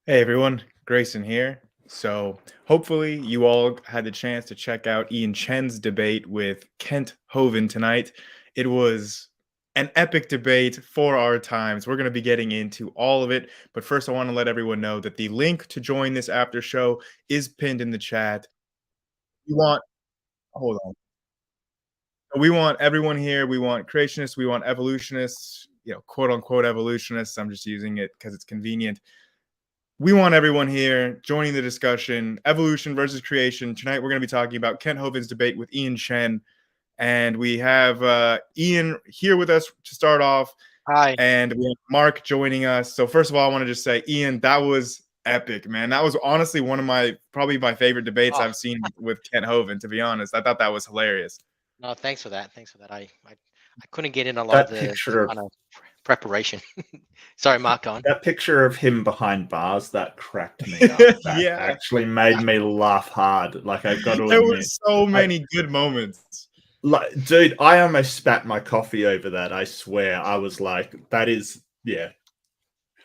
Hey everyone, Grayson here. So hopefully you all had the chance to check out Ian Chen's debate with Kent Hovind tonight. It was an epic debate for our times. We're going to be getting into all of it, but first I want to let everyone know that the link to join this after show is pinned in the chat. We want hold on. We want everyone here. We want creationists, we want evolutionists, quote unquote evolutionists. I'm just using it because it's convenient. We want everyone here joining the discussion, evolution versus creation. Tonight, we're going to be talking about Kent Hovind's debate with Ian Chen. And we have Ian here with us to start off. Hi. And we have Mark joining us. So first of all, I want to just say, Ian, that was epic, man. That was honestly one of probably my favorite debates I've seen with Kent Hovind, to be honest. I thought that was hilarious. No, thanks for that. Thanks for that. I couldn't get in a lot of the kind of preparation. Sorry, Mark, on. That picture of him behind bars, that cracked me up. That actually made me laugh hard. Like, I've got to admit. There were so many good moments. Like, dude, I almost spat my coffee over that. I swear. I was like, that is, yeah.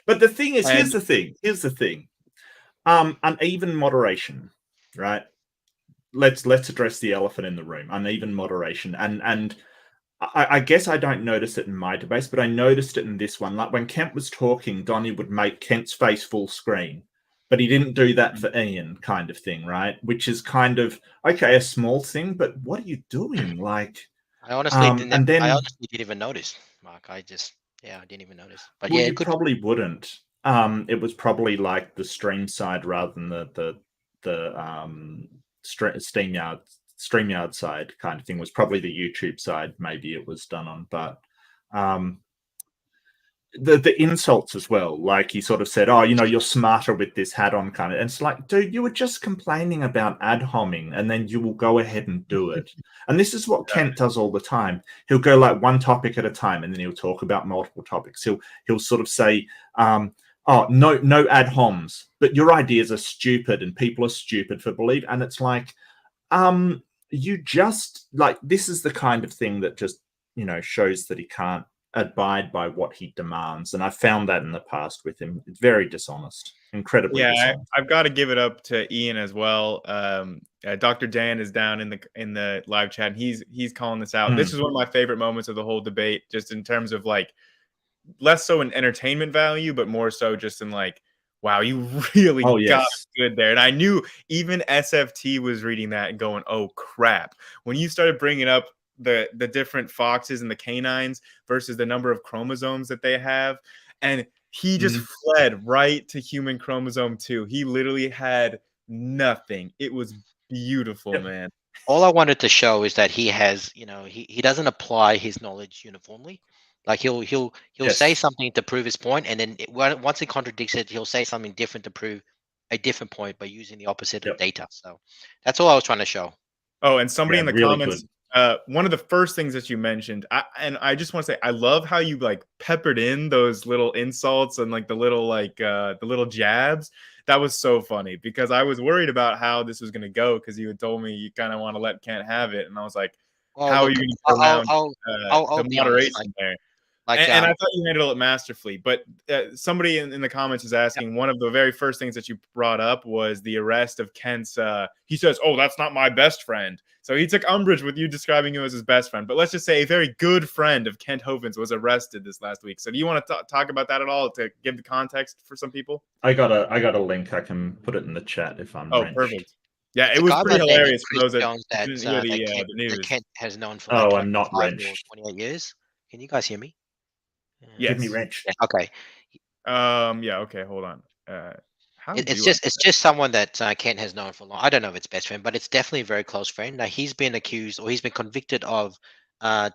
But the thing is, here's the thing. Uneven moderation, right? Let's address the elephant in the room. Uneven moderation. And I guess I don't notice it in my debates, but I noticed it in this one. Like, when Kent was talking, Donnie would make Kent's face full screen, but he didn't do that for Ian, kind of thing, right? Which is kind of, okay, a small thing, but what are you doing? Like, I honestly didn't. I honestly didn't even notice, Mark. I didn't even notice. But well, yeah, you probably wouldn't. It was probably like the stream side rather than the StreamYard side kind of thing. Was probably the YouTube side. Maybe it was done on, but the insults as well. Like, he sort of said, "Oh, you're smarter with this hat on," kind of. And it's like, dude, you were just complaining about ad homing, and then you will go ahead and do it. And this is what Kent does all the time. He'll go like one topic at a time, and then he'll talk about multiple topics. He'll sort of say, "Oh, no ad homs, but your ideas are stupid, and people are stupid for believing." And it's like, you just, like, this is the kind of thing that just shows that he can't abide by what he demands, and I found that in the past with him. It's very dishonest, incredibly dishonest. I've got to give it up to Ian as well. Dr. Dan is down in the live chat, and he's calling this out. This is one of my favorite moments of the whole debate, just in terms of, like, less so in entertainment value, but more so just in, like, wow, you really got good there. And I knew even SFT was reading that and going, oh crap. When you started bringing up the different foxes and the canines versus the number of chromosomes that they have, and he just fled right to human chromosome 2. He literally had nothing. It was beautiful, man. All I wanted to show is that he has, he doesn't apply his knowledge uniformly. Like, he'll say something to prove his point, and then once he contradicts it, he'll say something different to prove a different point by using the opposite of data. So that's all I was trying to show. Oh, and somebody in the comments, one of the first things that you mentioned, I just want to say, I love how you, like, peppered in those little insults and, like, the little jabs. That was so funny, because I was worried about how this was going to go, because you had told me you kind of want to let Kent have it, and I was like, how are you going to get around the moderation there? And I thought you handled it masterfully. But somebody in the comments is asking, one of the very first things that you brought up was the arrest of Kent's. He says, "Oh, that's not my best friend." So he took umbrage with you describing him as his best friend. But let's just say a very good friend of Kent Hovind's was arrested this last week. So do you want to talk about that at all, to give the context for some people? I got a link. I can put it in the chat if I'm. Oh, perfect. Yeah, it was pretty hilarious for those that didn't hear the news. Kent has known for I'm not wrenched. 28 years. Can you guys hear me? Yes. Give me wrench. Yeah, okay. Yeah. Okay. Hold on. It's just someone that Kent has known for long. I don't know if it's best friend, but it's definitely a very close friend. Now, he's been accused, or he's been convicted of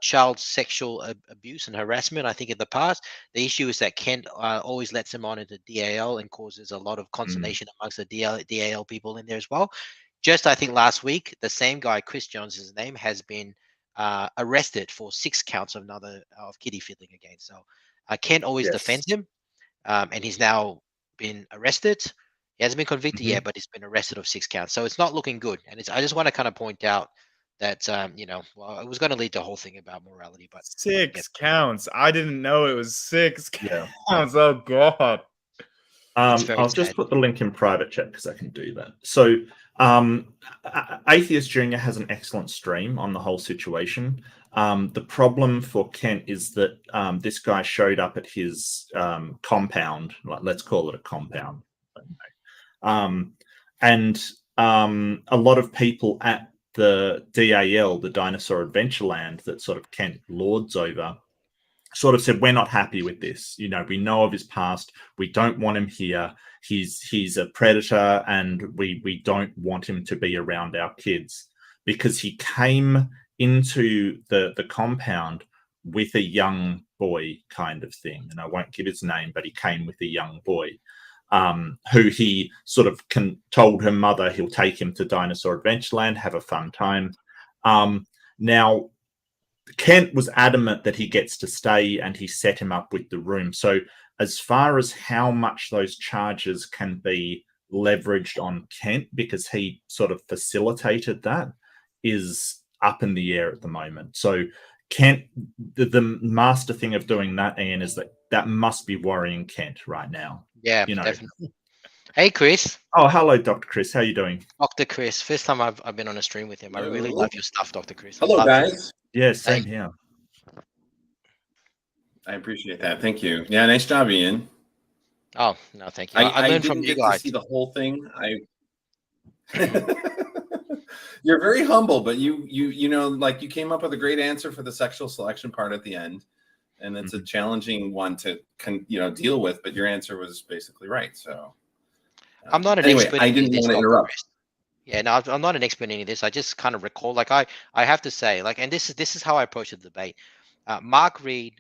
child sexual abuse and harassment, I think, in the past. The issue is that Kent always lets him on into DAL and causes a lot of consternation amongst the DAL people in there as well. Just, I think, last week, the same guy, Chris Jones, his name, has been arrested for 6 counts of kiddie fiddling again. So Kent always defends him, and he's now been arrested. He hasn't been convicted yet, but he's been arrested of 6 counts. So it's not looking good. And I just want to kind of point out that, well, it was going to lead to a whole thing about morality, but 6 counts. I didn't know it was 6 counts. Oh God. I'll just put the link in private chat because I can do that. So Atheist Junior has an excellent stream on the whole situation. The problem for Kent is that this guy showed up at his compound, let's call it a compound. And a lot of people at the DAL, the Dinosaur Adventureland, that sort of Kent lords over, sort of said, we're not happy with this. You know, we know of his past. We don't want him here. He's a predator, and we don't want him to be around our kids, because he came into the compound with a young boy kind of thing. And I won't give his name, but he came with a young boy who he sort of told her mother he'll take him to Dinosaur Adventureland, have a fun time. Now, Kent was adamant that he gets to stay, and he set him up with the room. So as far as how much those charges can be leveraged on Kent, because he sort of facilitated that, is up in the air at the moment. So Kent, the master thing of doing that, Ian, is that must be worrying Kent right now. Yeah, you know. Definitely. Hey, Chris. Oh, hello, Dr. Chris. How are you doing? Dr. Chris. First time I've been on a stream with him. I really love your stuff, Dr. Chris. Hello, guys. Yeah, same here. I appreciate that. Thank you. Yeah, nice job, Ian. Oh, no, thank you. I learned from you guys. To see the whole thing. You're very humble, but you know, like, you came up with a great answer for the sexual selection part at the end, and it's a challenging one to deal with. But your answer was basically right. So I'm not an expert. I didn't want to interrupt. Yeah, no, I'm not an expert in any of this. I just kind of recall, like, I have to say, like, and this is how I approach the debate. Mark Reid,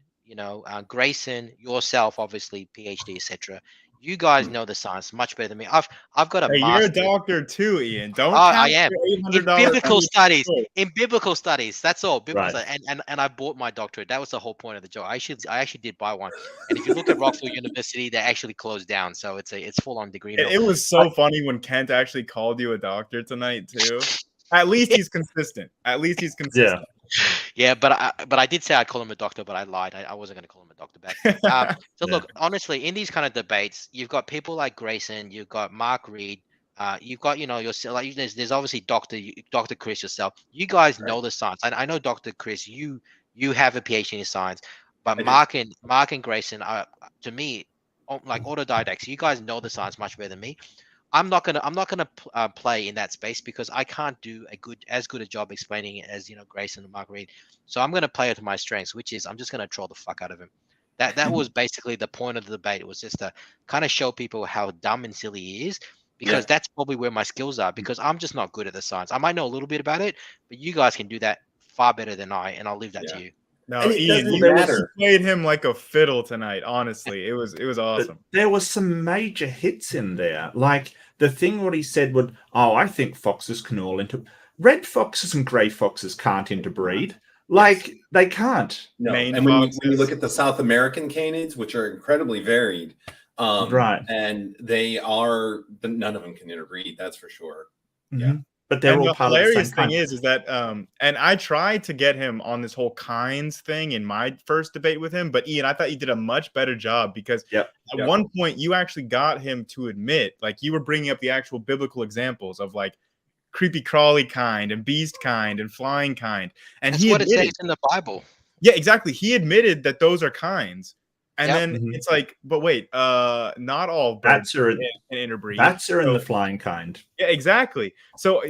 Grayson, yourself, obviously, PhD, etc. You guys know the science much better than me. I've got a You're a doctor too, Ian. Don't. I am in biblical studies. In biblical studies, that's all. Biblical studies. And I bought my doctorate. That was the whole point of the job. I actually did buy one. And if you look at Rockville University, they actually closed down. So it's full on degree. It was so funny when Kent actually called you a doctor tonight too. At least he's consistent. Yeah. Yeah, but I did say I'd call him a doctor, but I lied. I wasn't going to call him a doctor back. So look, honestly, in these kind of debates, you've got people like Grayson, you've got Mark Reid, you've got yourself. Like, there's obviously Dr. Chris yourself. You guys know the science. I know Dr. Chris. You have a PhD in science, but Mark and Grayson are, to me, like autodidacts. You guys know the science much better than me. I'm not gonna play in that space because I can't do as good a job explaining it as Grayson and Mark Reid. So I'm gonna play it to my strengths, which is I'm just gonna troll the fuck out of him. That was basically the point of the debate. It was just to kind of show people how dumb and silly he is, because that's probably where my skills are. Because I'm just not good at the science. I might know a little bit about it, but you guys can do that far better than I, and I'll leave that to you. No, Ian, you played him like a fiddle tonight. Honestly, it was awesome. There was some major hits in there. Like the thing what he said would, I think foxes can all red foxes and grey foxes can't interbreed. Like they can't. No, and when you look at the South American canids, which are incredibly varied, right, and but none of them can interbreed. That's for sure. Mm-hmm. Yeah. But they're all part of the same hilarious thing is that and I tried to get him on this whole kinds thing in my first debate with him, but Ian, I thought you did a much better job, because at one point you actually got him to admit, like, you were bringing up the actual biblical examples of like creepy crawly kind and beast kind and flying kind, and that's what it says in the Bible. Yeah, exactly. He admitted that those are kinds. And then it's like, but wait, not all birds can interbreed. Bats are in the flying kind. Yeah, exactly. So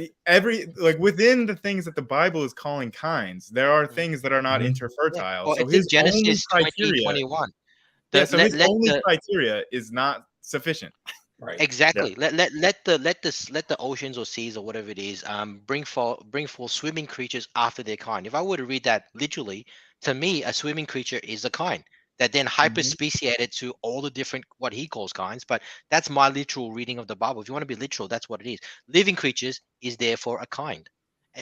within the things that the Bible is calling kinds, there are things that are not interfertile. Yeah. Well, so his Genesis 20:21. So his only criteria is not sufficient. Right. Exactly. Yeah. Let the oceans or seas or whatever it is bring forth swimming creatures after their kind. If I were to read that literally, to me, a swimming creature is a kind that then hyperspeciated to all the different what he calls kinds. But that's my literal reading of the Bible. If you want to be literal, that's what it is. Living creatures is therefore a kind.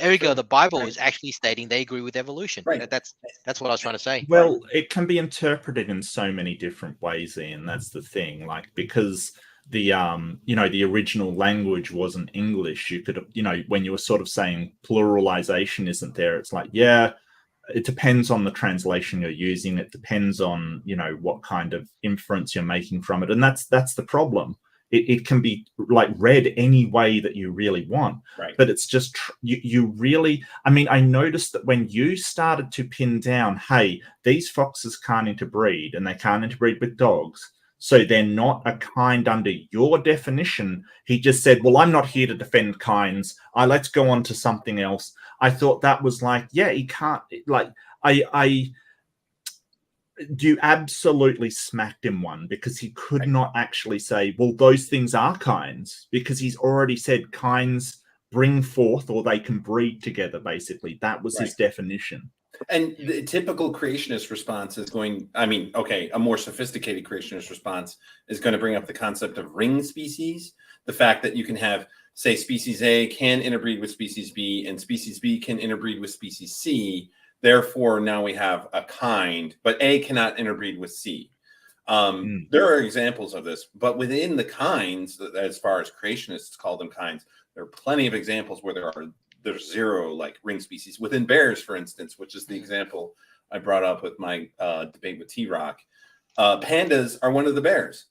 Ergo, the Bible is actually stating they agree with evolution. Right. That's what I was trying to say. Well, it can be interpreted in so many different ways, Ian. That's the thing. Like, because the the original language wasn't English, you could when you were sort of saying pluralization isn't there, it's like, it depends on the translation you're using. It depends on, you know, what kind of inference you're making from it. And that's the problem. It can be like read any way that you really want, right? But it's just you really. I mean, I noticed that when you started to pin down, hey, these foxes can't interbreed, and they can't interbreed with dogs, so they're not a kind under your definition. He just said, well, I'm not here to defend kinds. Let's go on to something else. I thought that was like, yeah, he can't. Like, you absolutely smacked him one, because he could not actually say, well, those things are kinds, because he's already said kinds bring forth, or they can breed together. Basically, that was his definition. And the typical creationist response is going, I mean, okay, a more sophisticated creationist response is going to bring up the concept of ring species, the fact that you can have, say, species A can interbreed with species B, and species B can interbreed with species C. Therefore, now we have a kind, but A cannot interbreed with C. There are examples of this, but within the kinds, as far as creationists call them kinds, there are plenty of examples where there's zero like ring species within bears, for instance, which is the example I brought up with my debate with T-Rock. Pandas are one of the bears.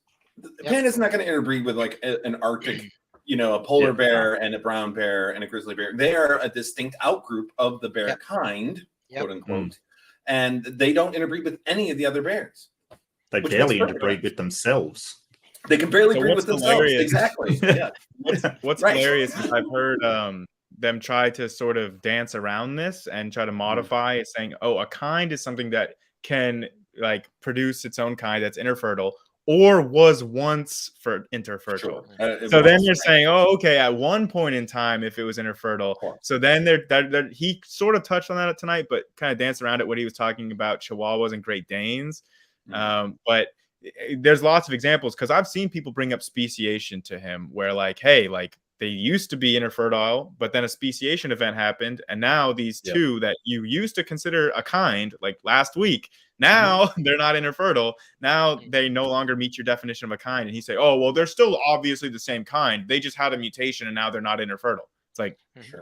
Panda's not going to interbreed with like an Arctic, you know, a polar bear and a brown bear and a grizzly bear. They are a distinct outgroup of the bear kind, quote unquote, and they don't interbreed with any of the other bears. They barely interbreed with themselves. They can barely breed with themselves. Exactly. Yeah. What's hilarious is I've heard them try to sort of dance around this and try to modify it, saying, oh, a kind is something that can like produce its own kind that's interfertile, or was once interfertile. So then you're saying, oh, okay, at one point in time, if it was interfertile. So then he sort of touched on that tonight, but kind of danced around it when he was talking about Chihuahuas and Great Danes. But there's lots of examples, because I've seen people bring up speciation to him, where like, hey, like they used to be infertile, but then a speciation event happened, and now these two that you used to consider a kind, like last week, now they're not infertile. Now they no longer meet your definition of a kind. And he say, oh, well, they're still obviously the same kind. They just had a mutation, and now they're not infertile. It's like,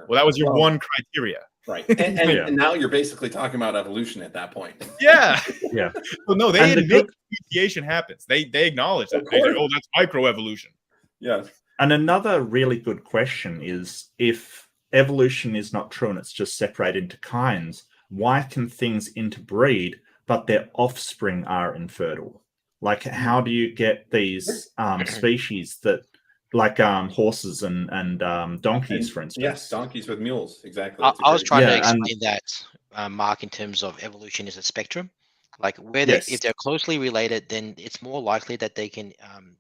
well, that was your one criteria. Right. And now you're basically talking about evolution at that point. Yeah. Well, no, they admit speciation happens. They acknowledge that. They say, oh, that's microevolution. Yes. And another really good question is, if evolution is not true and it's just separated into kinds, why can things interbreed but their offspring are infertile? Like, how do you get these species that, like horses and donkeys, for instance? Yes, donkeys with mules, exactly. I was trying to explain that, Mark, in terms of evolution is a spectrum. Like where if they're closely related, then it's more likely that they can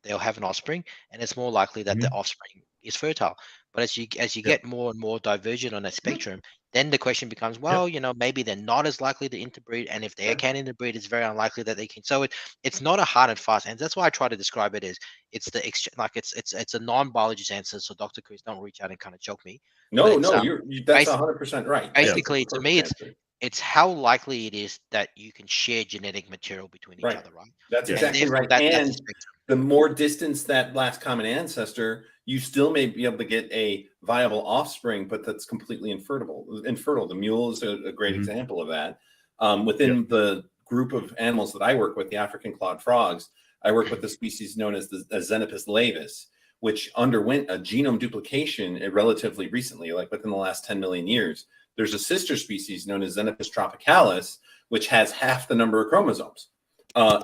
they'll have an offspring, and it's more likely that the offspring is fertile. But as you get more and more divergent on that spectrum, then the question becomes, well, you know, maybe they're not as likely to interbreed, and if they can interbreed, it's very unlikely that they can. So it's not a hard and fast, and that's why I try to describe it as it's the it's a non-biologist answer. So Dr. Chris, don't reach out and kind of choke me. No, that's 100% right. Basically, to me, it's how likely it is that you can share genetic material between each other, right? That's exactly right. And the more distance that last common ancestor, you still may be able to get a viable offspring, but that's completely infertile. The mule is a great example of that. Within the group of animals that I work with, the African clawed frogs, I work with the species known as the Xenopus laevis, which underwent a genome duplication relatively recently, like within the last 10 million years. There's a sister species known as Xenopus tropicalis, which has half the number of chromosomes.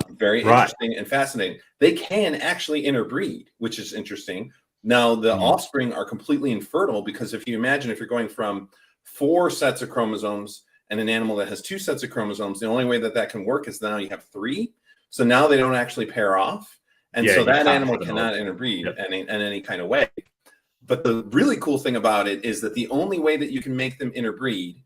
Very interesting and fascinating. They can actually interbreed, which is interesting. Now, the offspring are completely infertile, because if you imagine, if you're going from 4 sets of chromosomes and an animal that has 2 sets of chromosomes, the only way that can work is now you have 3. So now they don't actually pair off. And so that animal cannot interbreed in any kind of way. But the really cool thing about it is that the only way that you can make them interbreed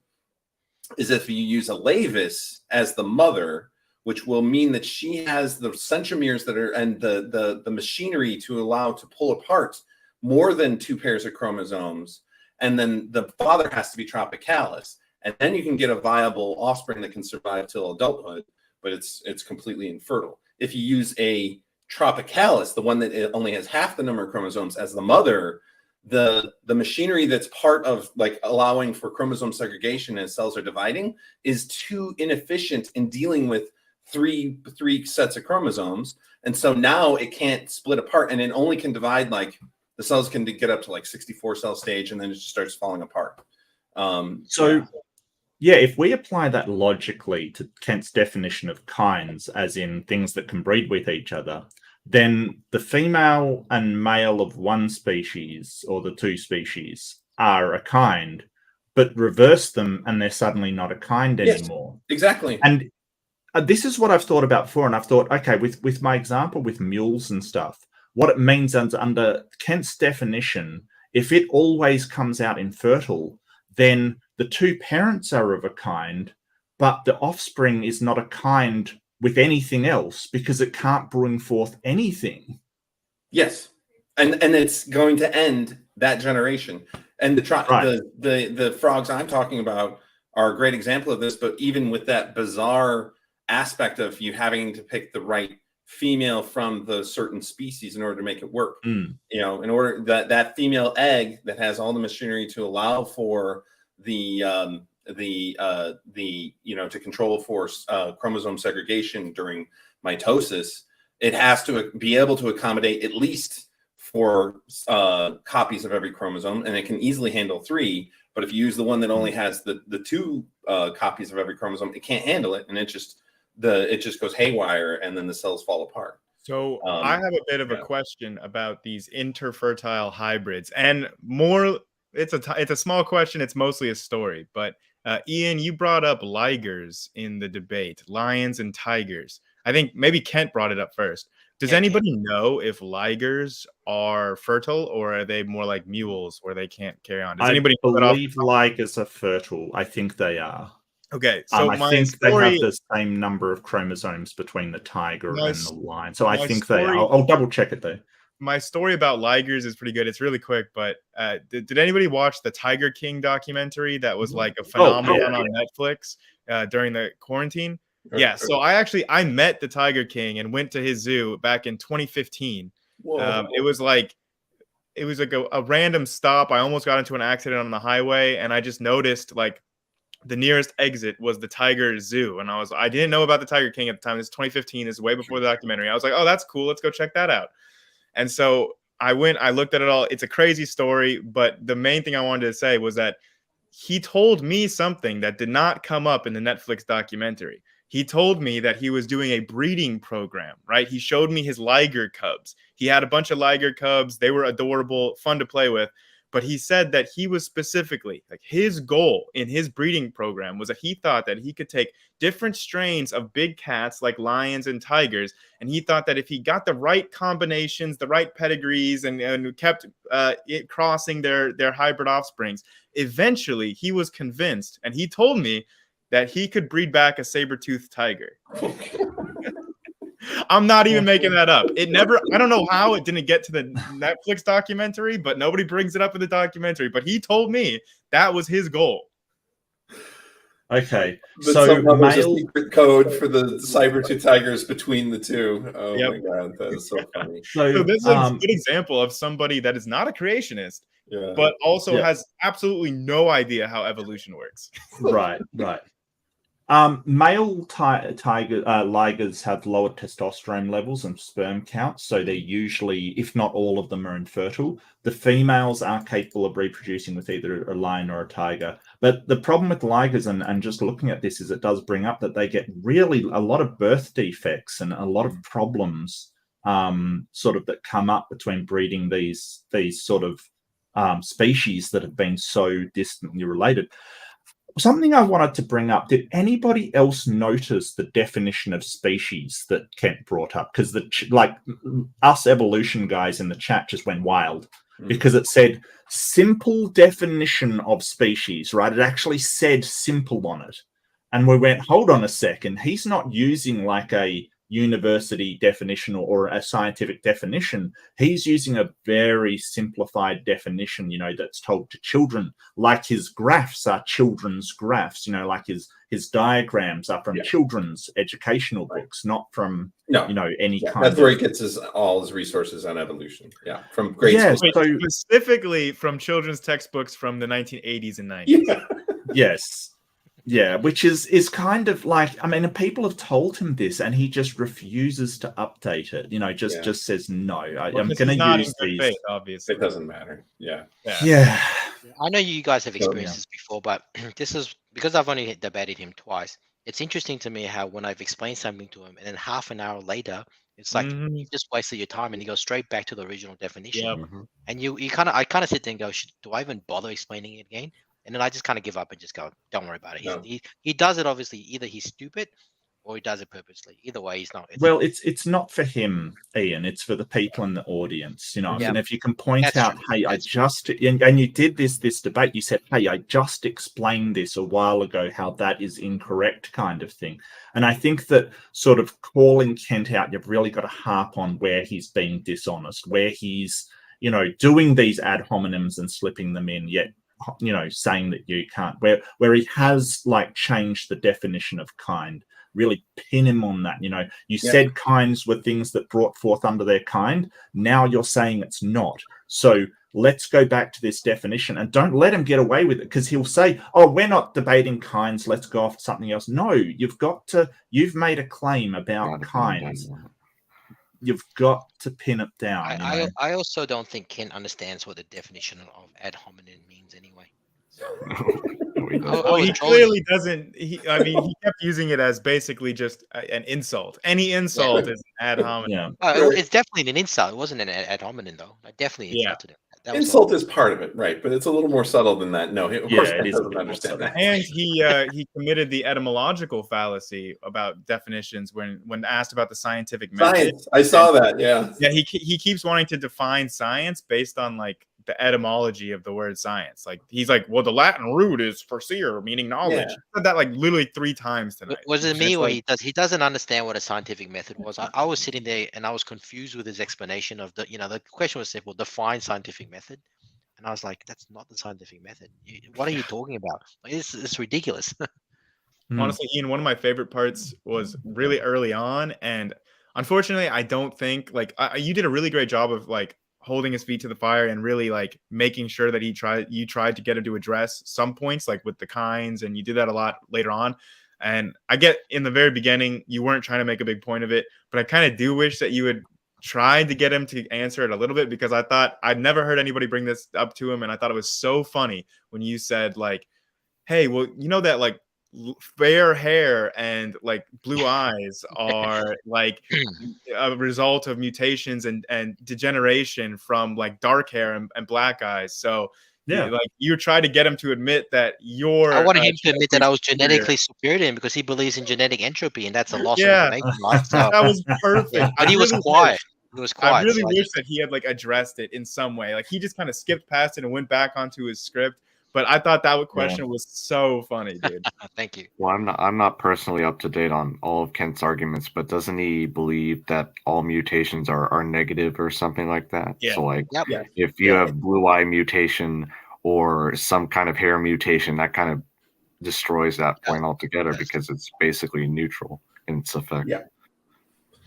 is if you use a laevis as the mother, which will mean that she has the centromeres that are and the machinery to allow to pull apart more than 2 pairs of chromosomes. And then the father has to be tropicalis. And then you can get a viable offspring that can survive till adulthood, but it's completely infertile. If you use a tropicalis, the one that only has half the number of chromosomes, as the mother, the machinery that's part of like allowing for chromosome segregation as cells are dividing is too inefficient in dealing with three sets of chromosomes. And so now it can't split apart, and it only can divide, like the cells can get up to like 64 cell stage, and then it just starts falling apart. Yeah, if we apply that logically to Kent's definition of kinds, as in things that can breed with each other, then the female and male of one species or the two species are a kind, but reverse them and they're suddenly not a kind anymore. Exactly. And this is what I've thought about before, and I've thought, okay, with my example with mules and stuff, what it means under Kent's definition, if it always comes out infertile, then the two parents are of a kind, but the offspring is not a kind with anything else because it can't bring forth anything. Yes, and it's going to end that generation. And the frogs I'm talking about are a great example of this. But even with that bizarre aspect of you having to pick the right female from the certain species in order to make it work, you know, in order that female egg that has all the machinery to allow for the you know, to control for chromosome segregation during mitosis, it has to be able to accommodate at least 4 copies of every chromosome, and it can easily handle 3. But if you use the one that only has the 2 copies of every chromosome, it can't handle it, and it just goes haywire, and then the cells fall apart. So I have a bit of a question about these interfertile hybrids, and more. It's a small question. It's mostly a story, but Ian, you brought up ligers in the debate, lions and tigers. I think maybe Kent brought it up first. Does anybody know if ligers are fertile, or are they more like mules where they can't carry on? Does anybody believe ligers are fertile? I think they are. Okay, so I think they have the same number of chromosomes between the tiger and the lion. So I think they are. I'll double check it though. My story about ligers is pretty good. It's really quick, but did anybody watch the Tiger King documentary that was like a phenomenon on Netflix during the quarantine? Yeah, so I met the Tiger King and went to his zoo back in 2015. It was like a random stop. I almost got into an accident on the highway, and I just noticed like the nearest exit was the Tiger Zoo, and I didn't know about the Tiger King at the time. This is 2015. This is way before the documentary. I was like, oh, that's cool. Let's go check that out. And so I went, I looked at it all. It's a crazy story, but the main thing I wanted to say was that he told me something that did not come up in the Netflix documentary. He told me that he was doing a breeding program, right? He showed me his liger cubs. He had a bunch of liger cubs. They were adorable, fun to play with. But he said that he was specifically, like, his goal in his breeding program was that he thought that he could take different strains of big cats like lions and tigers, and he thought that if he got the right combinations, the right pedigrees, and kept crossing their hybrid offsprings, eventually he was convinced, and he told me that he could breed back a saber-toothed tiger. I'm not even making that up. I don't know how it didn't get to the Netflix documentary, but nobody brings it up in the documentary. But he told me that was his goal. Okay. But so there's a secret code for the saber-tooth tigers between the two. Oh my God, that is so funny. So this is a good example of somebody that is not a creationist, but also has absolutely no idea how evolution works. Right. Male ligers have lower testosterone levels and sperm counts, so they're usually, if not all of them, are infertile. The females are capable of reproducing with either a lion or a tiger. But the problem with ligers, and just looking at this, is it does bring up that they get really a lot of birth defects and a lot of problems sort of that come up between breeding these sort of species that have been so distantly related. Something I wanted to bring up, did anybody else notice the definition of species that Kent brought up? Because like us evolution guys in the chat just went wild because it said simple definition of species, right? It actually said simple on it. And we went, hold on a second. He's not using like a university definition or a scientific definition. He's using a very simplified definition, you know, that's told to children, like his graphs are children's graphs, you know, like his his diagrams are from children's educational books, not from any kind. That's where he gets all his resources on evolution. Yeah, from grade school. So specifically from children's textbooks from the 1980s and 90s. Yeah. Yes. Yeah, which is kind of like, I mean, people have told him this, and he just refuses to update it. Just says no. I'm going to use these. Faith, obviously, it doesn't matter. Yeah. I know you guys have experienced this before, but this is because I've only debated him twice. It's interesting to me how when I've explained something to him, and then half an hour later, it's like you just wasted your time, and he goes straight back to the original definition. And I kind of sit there and go, do I even bother explaining it again? And then I just kind of give up and just go, don't worry about it. No. He does it, obviously. Either he's stupid or he does it purposely. Either way, he's not. It's not for him, Ian. It's for the people in the audience, And if you can point out, hey, I just, and you did this debate, you said, hey, I just explained this a while ago, how that is incorrect kind of thing. And I think that sort of calling Kent out, you've really got to harp on where he's being dishonest, where he's, doing these ad hominems and slipping them in, yet saying that you can't, where he has like changed the definition of kind. Really pin him on that. You said kinds were things that brought forth under their kind. Now you're saying it's not. So let's go back to this definition, and don't let him get away with it, because he'll say, oh, we're not debating kinds, let's go off to something else. No, you've made a claim about kinds. You've got to pin it down. I also don't think Ken understands what the definition of ad hominem means anyway. He clearly doesn't. He kept using it as basically just an insult. Any insult is an ad hominem. It's definitely an insult. It wasn't an ad hominem, though. I definitely insulted him. Insult is part of it, right? But it's a little more subtle than that. No, of course he doesn't understand that. And he committed the etymological fallacy about definitions when asked about the scientific method. Science. I saw that. Yeah. Yeah. He keeps wanting to define science based on like the etymology of the word science. Like he's like, well, the Latin root is "percere," meaning knowledge. He said that like literally 3 times tonight. Was it me where he doesn't understand what a scientific method was? I was sitting there and I was confused with his explanation of the question was simple: define scientific method. And I was like, that's not the scientific method. What are you talking about? Like, it's ridiculous. Honestly, Ian, one of my favorite parts was really early on, and unfortunately, I don't think you did a really great job of like holding his feet to the fire and really like making sure that you tried to get him to address some points, like with the kinds, and you did that a lot later on. And I get in the very beginning, you weren't trying to make a big point of it, but I kind of do wish that you would tried to get him to answer it a little bit, because I thought I'd never heard anybody bring this up to him, and I thought it was so funny when you said like, hey, well, that like fair hair and like blue eyes are like a result of mutations and degeneration from like dark hair and black eyes. So like you tried to get him to admit that I wanted him to admit that I was genetically superior to him, because he believes in genetic entropy, and that's a loss of information. Right? So, that was perfect. But he was quiet. He was quiet. I really wish that he had like addressed it in some way. Like he just kind of skipped past it and went back onto his script. But I thought that question was so funny, dude. Thank you. Well, I'm not personally up to date on all of Kent's arguments, but doesn't he believe that all mutations are negative or something like that? Yeah. So like if you have blue eye mutation or some kind of hair mutation, that kind of destroys that point altogether, because it's basically neutral in its effect. Yeah.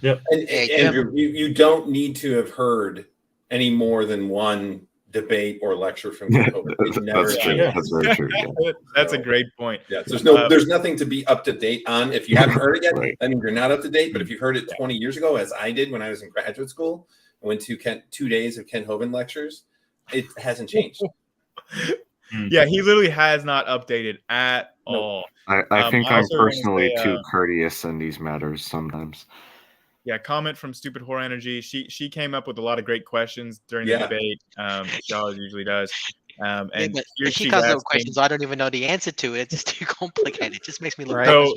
Yep. And Andrew, you don't need to have heard any more than one debate or lecture from Kent Hovind. That's true. That's very true. Yeah. That's a great point. Yeah, there's nothing to be up to date on. If you haven't heard it yet, I mean, you're not up to date. But if you heard it 20 years ago, as I did when I was in graduate school, I went to 2 days of Kent Hovind lectures. It hasn't changed. Yeah, he literally has not updated at all. I think I'm personally too courteous in these matters sometimes. Yeah, comment from Stupid Horror Energy. She came up with a lot of great questions during the debate. She always usually does. And but she comes up with questions I don't even know the answer to. It's just too complicated. It just makes me look. So,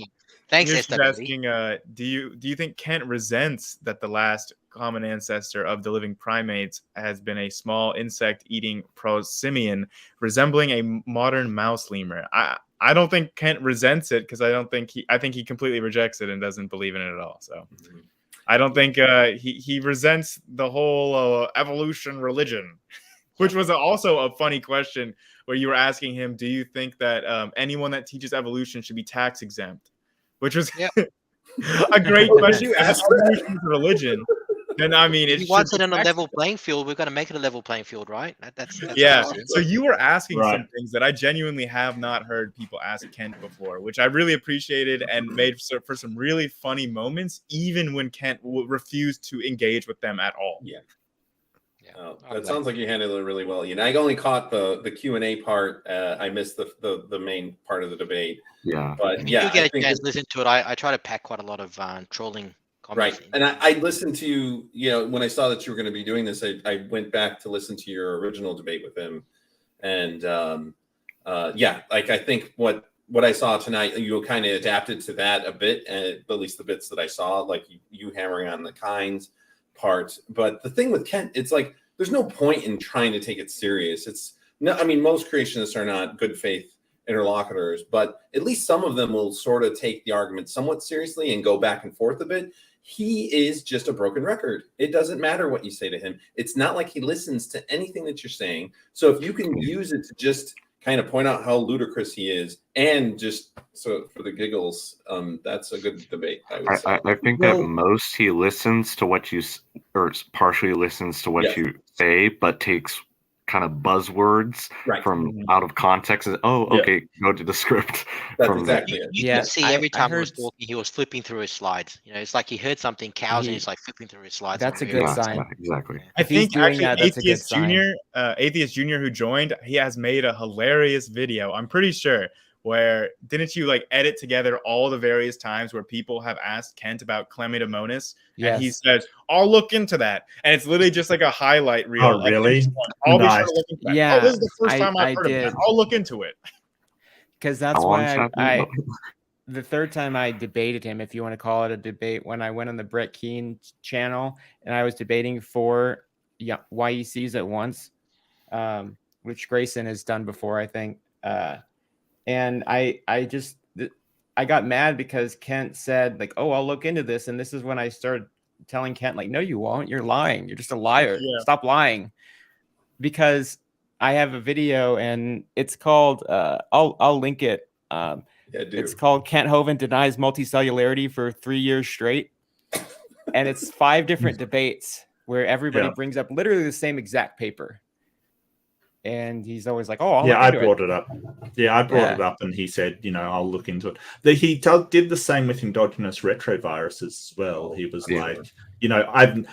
thanks, she's asking, do you think Kent resents that the last common ancestor of the living primates has been a small insect-eating prosimian resembling a modern mouse lemur? I don't think Kent resents it, because I think he completely rejects it and doesn't believe in it at all. So I don't think he resents the whole evolution religion. which was also a funny question where you were asking him, do you think that anyone that teaches evolution should be tax exempt? Which was a great question. You If asked evolution is a religion, then I mean, If it he should wants be it on a tax level exempt. playing field, we've got to make it a level playing field, right? That's Yeah. what I'm saying. So you were asking Right. some things that I genuinely have not heard people ask Kent before, which I really appreciated and made for some really funny moments, even when Kent refused to engage with them at all. Yeah. Yeah. That sounds like you handled it really well. I only caught the Q&A part. I missed the main part of the debate. Yeah. But You get a chance to listen to it. I try to pack quite a lot of trolling comments. Right. And I listened to you, when I saw that you were going to be doing this, I went back to listen to your original debate with him. And I think what I saw tonight, you kind of adapted to that a bit, and at least the bits that I saw, like you hammering on the kinds part. But the thing with Kent, it's like there's no point in trying to take it serious. It's no, I mean, most creationists are not good faith interlocutors, but at least some of them will sort of take the argument somewhat seriously and go back and forth a bit. He is just a broken record. It doesn't matter what you say to him. It's not like he listens to anything that you're saying. So if you can use it to just kind of point out how ludicrous he is, and just so for the giggles, that's a good debate, I would say. I think that most he listens to what you, or partially listens to what you say, but takes kind of buzzwords from out of context. Okay, go to the script. That's from exactly it. You can see every time he was talking, he was flipping through his slides. It's like he heard something cows and he's like flipping through his slides. That's a good sign. Exactly. I think actually that's a good sign. Atheist Junior, who joined, he has made a hilarious video, I'm pretty sure, where didn't you like edit together all the various times where people have asked Kent about chlamydomonas? Yes. And he says, I'll look into that. And it's literally just like a highlight reel. Oh, really? I'll be Nice. sure to look into that. Yeah, this is the first time I I've heard of did. that. I'll look into it. Because that's why I the third time I debated him, if you want to call it a debate, when I went on the Brett Keane channel and I was debating for YECs at once, which Grayson has done before, I think. And I got mad because Kent said, like, oh, I'll look into this. And this is when I started telling Kent, like, no, you won't. You're lying. You're just a liar. Yeah. Stop lying. Because I have a video and it's called, I'll link it. It's called Kent Hovind Denies Multicellularity for 3 years straight. And it's 5 different debates where everybody brings up literally the same exact paper. And he's always like, oh, I brought it up. Yeah, I brought it up, and he said, I'll look into it. He did the same with endogenous retroviruses as well. He was like,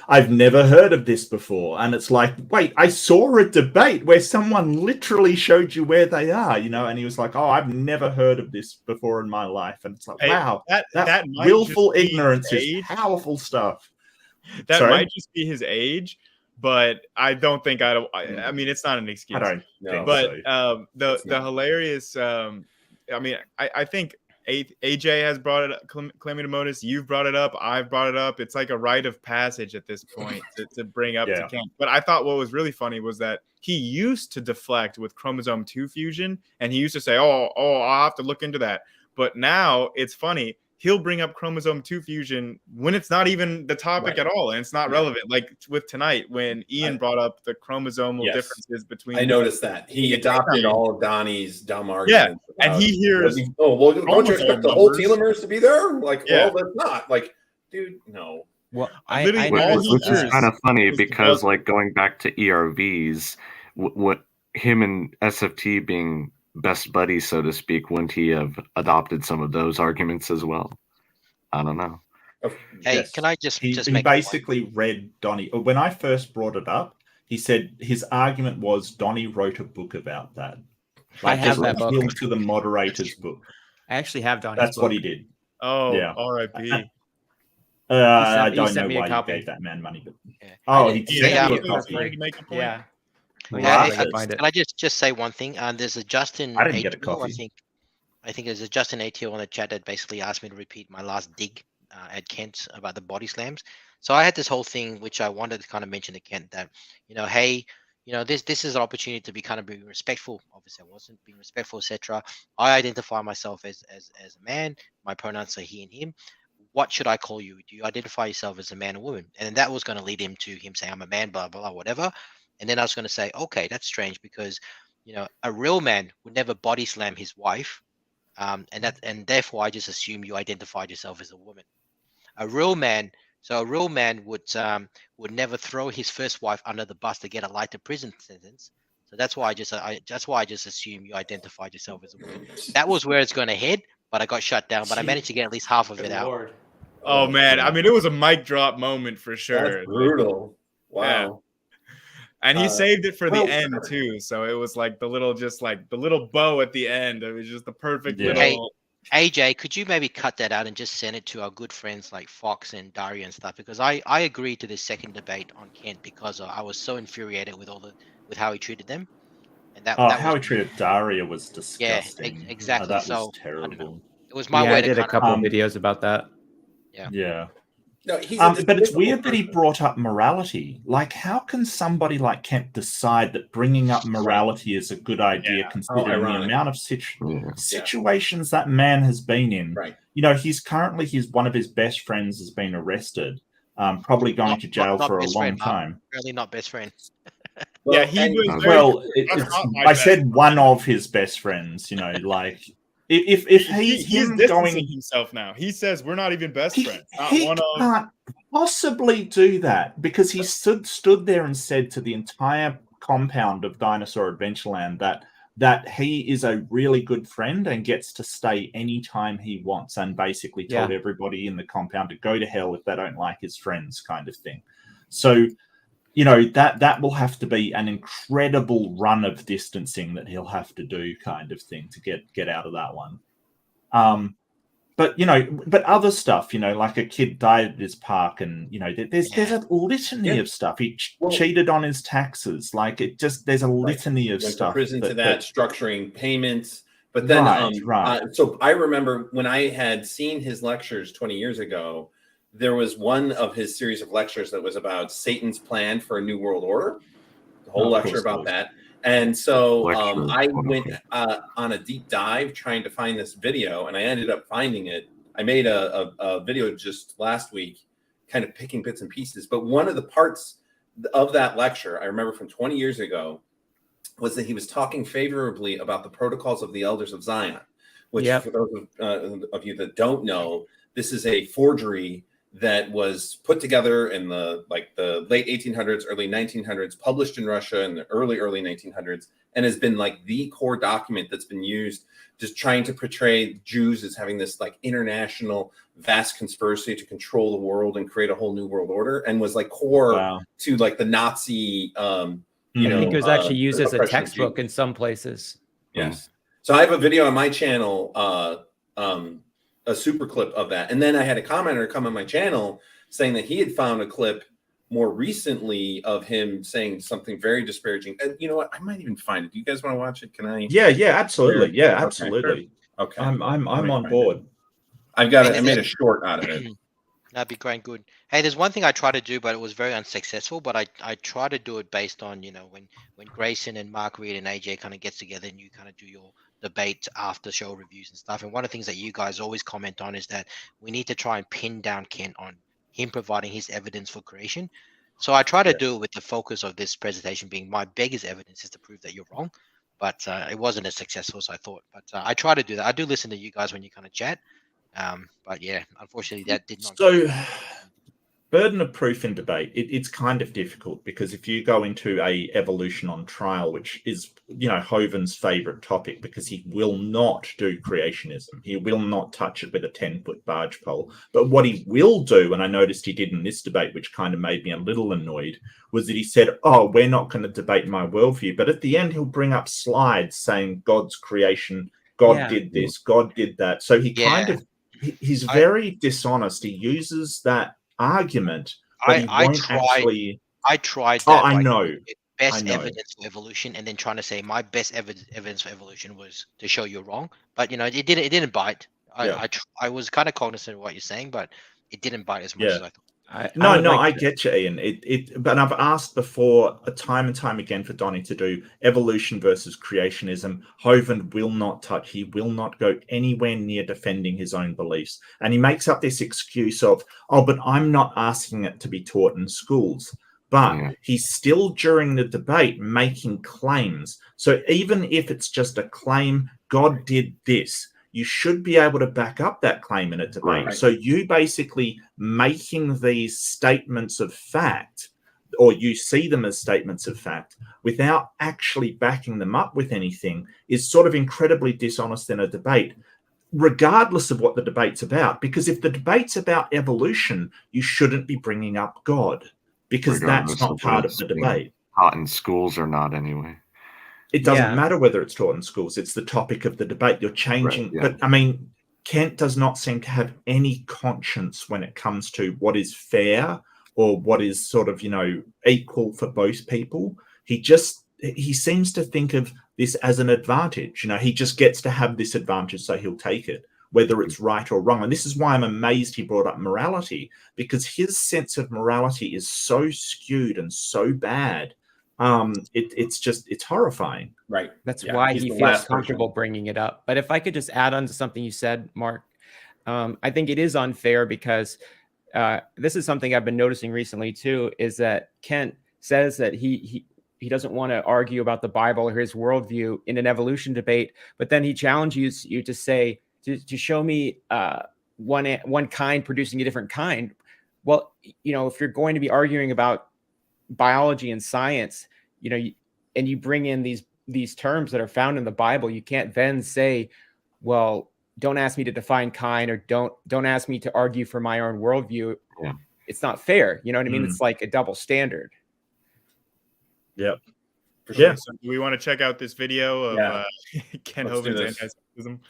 I've never heard of this before. And it's like, wait, I saw a debate where someone literally showed you where they are, and he was like, oh, I've never heard of this before in my life. And it's like, wow, that willful ignorance is powerful stuff. That might just be his age. But I don't think I mean, it's not an excuse. I don't know. But the hilarious, I think AJ has brought it up, chlamydomonas. You've brought it up. I've brought it up. It's like a rite of passage at this point to bring up to Kent. But I thought what was really funny was that he used to deflect with chromosome 2 fusion, and he used to say, oh, I'll have to look into that. But now it's funny. He'll bring up chromosome 2 fusion when it's not even the topic at all, and it's not relevant. Like with tonight, when Ian brought up the chromosomal differences between. I noticed that he adopted all of Donnie's dumb arguments. Yeah, and he hears. Don't you expect the whole telomeres to be there? Like, well, that's not. Like, dude, no. Well, which is kind of funny because, like, going back to ERVs, what him and SFT being best buddies, so to speak, wouldn't he have adopted some of those arguments as well? I don't know. Hey, can I just he basically read Donnie when I first brought it up. He said his argument was Donnie wrote a book about that. Like, I have that book. To the moderator's book. I actually have Donnie's That's book. what he did. Oh, yeah. R.I.P. I don't know why he gave that man money, but he sent you a copy. Yeah. Can I just say one thing? There's a Justin. I didn't get a coffee. I think there's a Justin ATL on the chat that basically asked me to repeat my last dig at Kent about the body slams. So I had this whole thing which I wanted to kind of mention to Kent that, hey, this is an opportunity to be kind of being respectful. Obviously, I wasn't being respectful, etc. I identify myself as a man. My pronouns are he and him. What should I call you? Do you identify yourself as a man or woman? And that was going to lead him to him saying, I'm a man, blah, blah, blah, whatever. And then I was going to say, okay, that's strange because, you know, a real man would never body slam his wife. And therefore I just assume you identified yourself as a woman. A real man would never throw his first wife under the bus to get a lighter prison sentence. So that's why I just assume you identified yourself as a woman. That was where it's going to head, but I got shut down. But I managed to get at least half of it out. Oh man, I mean, it was a mic drop moment for sure. That's brutal. Wow. Yeah. And he saved it for the end too. So it was like the little bow at the end. It was just the perfect little. Hey, AJ, could you maybe cut that out and just send it to our good friends like Fox and Daria and stuff? Because I agreed to this second debate on Kent because I was so infuriated with with how he treated them. And how he treated Daria was disgusting. Yeah, exactly. That was terrible. It was my way I did a couple of videos about that. Yeah. No, but it's weird that he brought up morality. Like, how can somebody like Kent decide that bringing up morality is a good idea, considering the amount of situations that man has been in? Right. You know, one of his best friends has been arrested, probably going to jail for a long time. Really not best friends. Well, I said one of his best friends. You know, like. If he's distancing himself now, he says we're not even best friends. He can't possibly do that because he stood there and said to the entire compound of Dinosaur Adventureland that he is a really good friend and gets to stay anytime he wants, and basically told everybody in the compound to go to hell if they don't like his friends, kind of thing. So, you know, that will have to be an incredible run of distancing that he'll have to do, kind of thing, to get out of that one. But other stuff, you know, like a kid died at his park, and you know, there's a litany of stuff. He cheated on his taxes, like there's a litany of stuff. Prison to that structuring payments, but then so I remember when I had seen his lectures 20 years ago. There was one of his series of lectures that was about Satan's plan for a new world order, the whole lecture about that. And so I went on a deep dive trying to find this video, and I ended up finding it. I made a video just last week, kind of picking bits and pieces. But one of the parts of that lecture, I remember from 20 years ago, was that he was talking favorably about the protocols of the Elders of Zion, which for those of you that don't know, this is a forgery that was put together in the late 1800s, early 1900s, published in Russia in the early 1900s, and has been like the core document that's been used just trying to portray Jews as having this like international vast conspiracy to control the world and create a whole new world order, and was like core to like the Nazi. I think it was actually used as a textbook in some places. Yes. So I have a video on my channel. A super clip of that, and then I had a commenter come on my channel saying that he had found a clip more recently of him saying something very disparaging. And you know what? I might even find it. Do you guys want to watch it? Can I? Yeah, absolutely. Yeah, absolutely. Okay. I'm on board. I've got it. I made a short out of it. That'd be great. Good. Hey, there's one thing I tried to do, but it was very unsuccessful. But I try to do it based on, you know, when Grayson and Mark, Reid and AJ kind of gets together and you kind of do your debate after show reviews and stuff. And one of the things that you guys always comment on is that we need to try and pin down Kent on him providing his evidence for creation. So I try to do it with the focus of this presentation being my biggest evidence is to prove that you're wrong. But it wasn't as successful as I thought. But I try to do that. I do listen to you guys when you kind of chat. But yeah, unfortunately, that did not. So, burden of proof in debate, it's kind of difficult because if you go into a evolution on trial, which is, you know, Hovind's favorite topic, because he will not do creationism. He will not touch it with a 10-foot barge pole. But what he will do, and I noticed he did in this debate, which kind of made me a little annoyed, was that he said, oh, we're not going to debate my worldview. But at the end, he'll bring up slides saying God's creation, God did this, God did that. So he kind of, he's very dishonest. He uses that argument, but I tried that. Oh, I know. Best evidence for evolution, and then trying to say my best evidence for evolution was to show you're wrong. But you know, it didn't bite. I was kind of cognizant of what you're saying, but it didn't bite as much as I thought. I get you, Ian. But I've asked before, time and time again, for Donnie to do evolution versus creationism. Hovind will not touch. He will not go anywhere near defending his own beliefs, and he makes up this excuse of, "Oh, but I'm not asking it to be taught in schools." but he's still during the debate making claims. So even if it's just a claim, God did this, you should be able to back up that claim in a debate. Right. So you basically making these statements of fact, or you see them as statements of fact, without actually backing them up with anything, is sort of incredibly dishonest in a debate, regardless of what the debate's about. Because if the debate's about evolution, you shouldn't be bringing up God, because that's not part of the debate. Taught in schools or not, anyway. It doesn't matter whether it's taught in schools. It's the topic of the debate. You're changing. Right, But I mean, Kent does not seem to have any conscience when it comes to what is fair or what is sort of, equal for both people. He seems to think of this as an advantage. He just gets to have this advantage, so he'll take it, whether it's right or wrong. And this is why I'm amazed he brought up morality, because his sense of morality is so skewed and so bad. It's horrifying. Right. That's why he feels comfortable bringing it up. But if I could just add on to something you said, Mark, I think it is unfair because this is something I've been noticing recently too, is that Kent says that he doesn't want to argue about the Bible or his worldview in an evolution debate, but then he challenges you to say, to show me one kind producing a different kind. Well, if you're going to be arguing about biology and science, and you bring in these terms that are found in the Bible, you can't then say, well, don't ask me to define kind, or don't ask me to argue for my own worldview. Yeah. It's not fair. You know what I mean? It's like a double standard. Yep. For sure. So do we want to check out this video of Kent Hovind's anti-Semitism?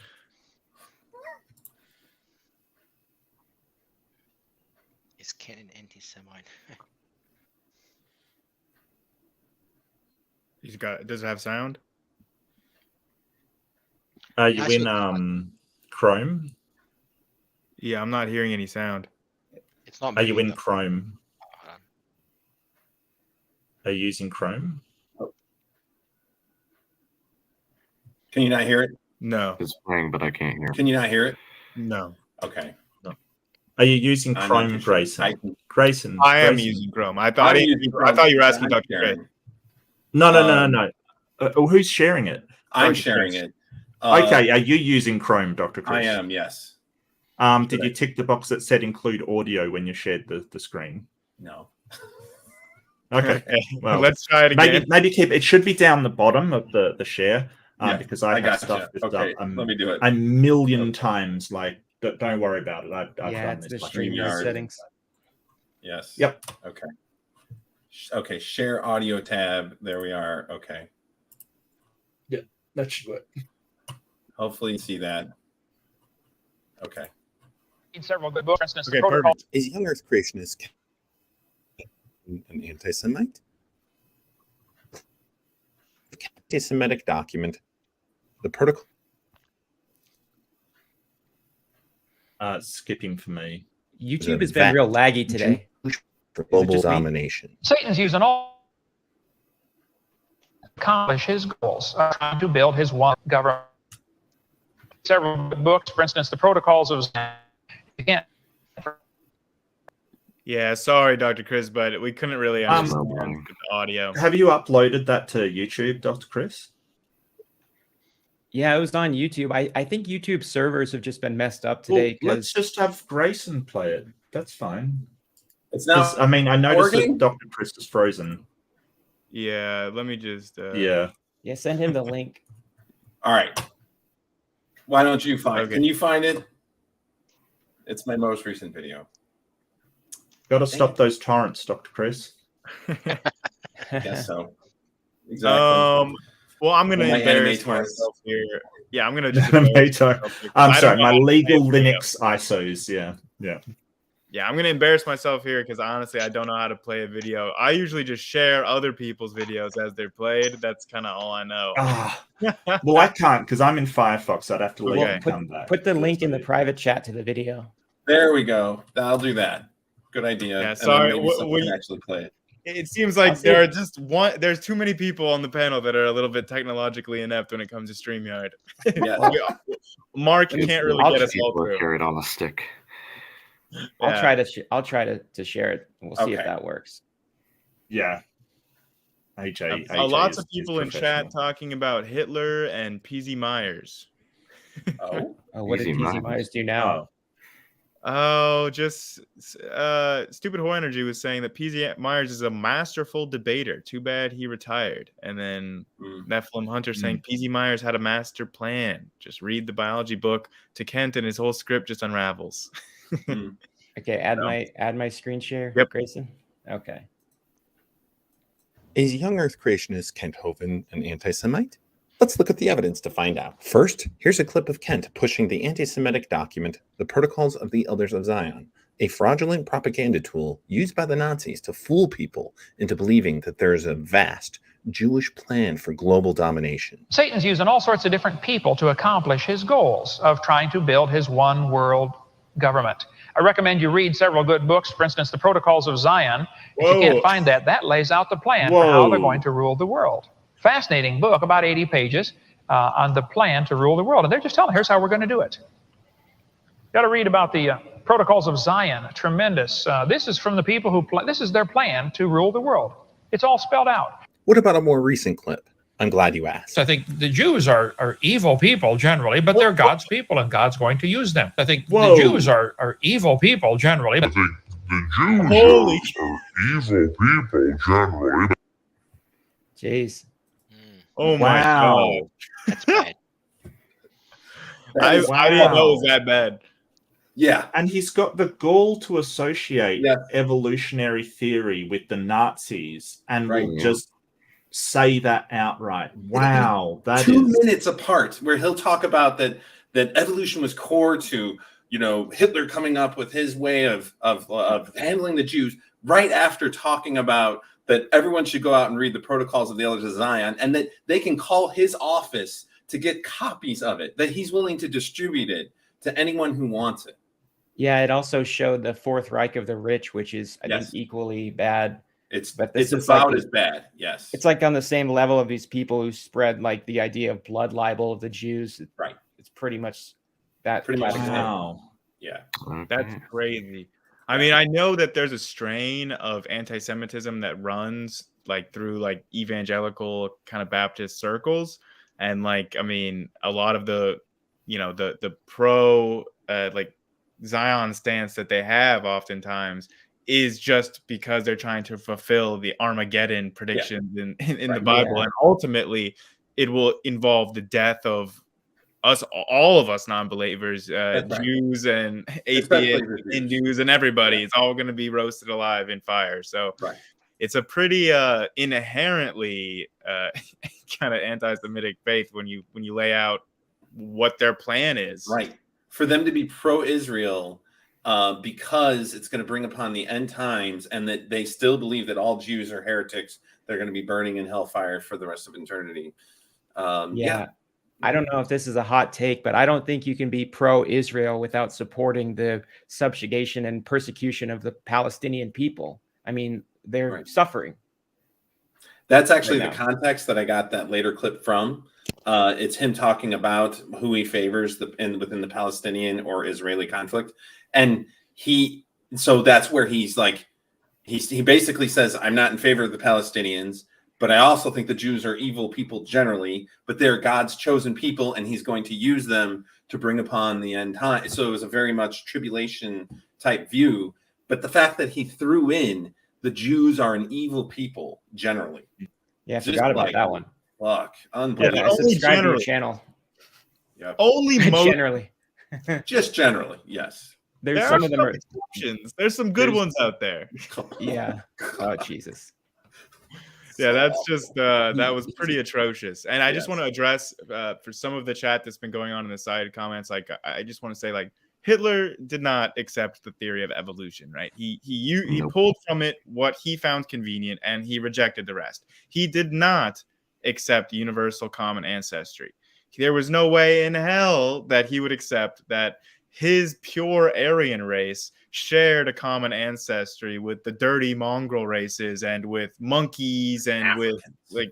Is Kent an anti-Semite? Does it have sound? Are you in Chrome? Yeah, I'm not hearing any sound. It's not. Are you in Chrome? Are you using Chrome? Can you not hear it? No. It's playing, but I can't hear. Can you not hear it? No. Okay. No. Are you using Chrome, Grayson? Grayson. I am using Chrome. I thought you were asking Dr. Gray. No. Who's sharing it? I'm sharing it. Okay, are you using Chrome, Dr. Chris? I am, yes. Did you tick the box that said include audio when you shared the screen? No. Okay. Well, let's try it again. Maybe keep it. Should be down the bottom of the share, because I got stuff this okay, up let me do it a million times. Like, don't worry about it. I've done this. The StreamYard settings. Yes. Yep. Okay. Okay. Share audio tab. There we are. Okay. Yeah, that should work. Hopefully, you see that. Okay. In several good books, for instance, okay, perfect. Is young Earth creationist an anti-Semite? The anti-Semitic document, the protocol. Skipping for me. YouTube has been real laggy today. For global domination. Satan's using all to accomplish his goals, trying to build his one government. Several books, for instance, the Protocols of again. Yeah, sorry, Dr. Chris, but we couldn't really understand the audio. Have you uploaded that to YouTube, Dr. Chris? Yeah, it was on YouTube. I think YouTube servers have just been messed up today. Well, let's just have Grayson play it. That's fine. It's not. I mean, I noticed that Dr. Chris is frozen. Yeah, let me just. Yeah, send him the link. All right. Why don't you find? Okay. Can you find it? It's my most recent video. Got to stop those torrents, Dr. Chris. Yes, so. Exactly. Well, I'm going to embarrass myself here. Yeah, I'm going to just. I'm sorry, my legal Linux ISOs. Yeah. Yeah, I'm going to embarrass myself here because honestly, I don't know how to play a video. I usually just share other people's videos as they're played. That's kind of all I know. Well, I can't because I'm in Firefox. I'd have to leave and come back. Put the link in the private chat to the video. There we go. I'll do that. Good idea. Yeah, sorry. We can actually play it. It seems like there's too many people on the panel that are a little bit technologically inept when it comes to StreamYard. Yeah. Mark can't really get us all through. Carry it on a stick. I'll try to share it. We'll see if that works. Yeah. AJ lots is of people in chat talking about Hitler and PZ Myers. Oh, what did PZ Myers do now? Just Stupid Whore Energy was saying that PZ Myers is a masterful debater. Too bad he retired. And then Nephilim Hunter saying PZ Myers had a master plan. Just read the biology book to Kent and his whole script just unravels. Okay, add my screen share, Grayson. Okay. Is young Earth creationist Kent Hovind an anti-Semite? Let's look at the evidence to find out. First, here's a clip of Kent pushing the anti-Semitic document, The Protocols of the Elders of Zion, a fraudulent propaganda tool used by the Nazis to fool people into believing that there is a vast Jewish plan for global domination. Satan's using all sorts of different people to accomplish his goals of trying to build his one world government. I recommend you read several good books. For instance, The Protocols of Zion. If you can't find that, that lays out the plan for how they're going to rule the world. Fascinating book, about 80 pages on the plan to rule the world. And they're just telling, here's how we're going to do it. Got to read about the Protocols of Zion. Tremendous. This is from the people who, this is their plan to rule the world. It's all spelled out. What about a more recent clip? I'm glad you asked. I think the Jews are evil people generally, but they're God's people and God's going to use them. I think the Jews are evil people generally. But the Jews are evil people generally. Jeez. Oh my God. That's bad. I didn't know it was that bad. Yeah. And he's got the gall to associate evolutionary theory with the Nazis and will just say that outright. Wow. That 2 minutes apart where he'll talk about that evolution was core to, Hitler coming up with his way of handling the Jews right after talking about that everyone should go out and read the Protocols of the Elders of Zion, and that they can call his office to get copies of it, that he's willing to distribute it to anyone who wants it. Yeah, it also showed the Fourth Reich of the Rich, which is, I think, equally bad. It's about as bad, yes. It's like on the same level of these people who spread like the idea of blood libel of the Jews. Right. It's pretty much that. Wow. Yeah. That's crazy. I mean, I know that there's a strain of anti-Semitism that runs like through like evangelical kind of Baptist circles. And like, I mean, a lot of the pro like Zion stance that they have oftentimes is just because they're trying to fulfill the Armageddon predictions in the Bible. Yeah. And ultimately it will involve the death of us, all of us non-believers, Jews and atheists, Hindus and everybody. It's all going to be roasted alive in fire. So it's a pretty inherently kind of anti-Semitic faith when you lay out what their plan is. Right. For them to be pro-Israel because it's going to bring upon the end times, and that they still believe that all Jews are heretics. They're going to be burning in hellfire for the rest of eternity. I don't know if this is a hot take, but I don't think you can be pro-Israel without supporting the subjugation and persecution of the Palestinian people. I mean, they're suffering. That's actually the context that I got that later clip from. It's him talking about who he favors within the Palestinian or Israeli conflict. And so that's where he's like, he basically says, I'm not in favor of the Palestinians, but I also think the Jews are evil people generally, but they're God's chosen people, and he's going to use them to bring upon the end time. So it was a very much tribulation type view. But the fact that he threw in the Jews are an evil people generally. Yeah, I forgot about that one. Look, unbelievable. Yeah, subscribe to your channel. Yep. Only generally. Just generally, yes. There some of them are exceptions. There's some good ones out there. Yeah. Oh, Jesus. Yeah, that's just that was pretty atrocious. And I just want to address for some of the chat that's been going on in the side comments, like I just want to say, like, Hitler did not accept the theory of evolution, right? He pulled from it what he found convenient, and he rejected the rest. He did not accept universal common ancestry. There was no way in hell that he would accept that his pure Aryan race shared a common ancestry with the dirty mongrel races and with monkeys and with, like,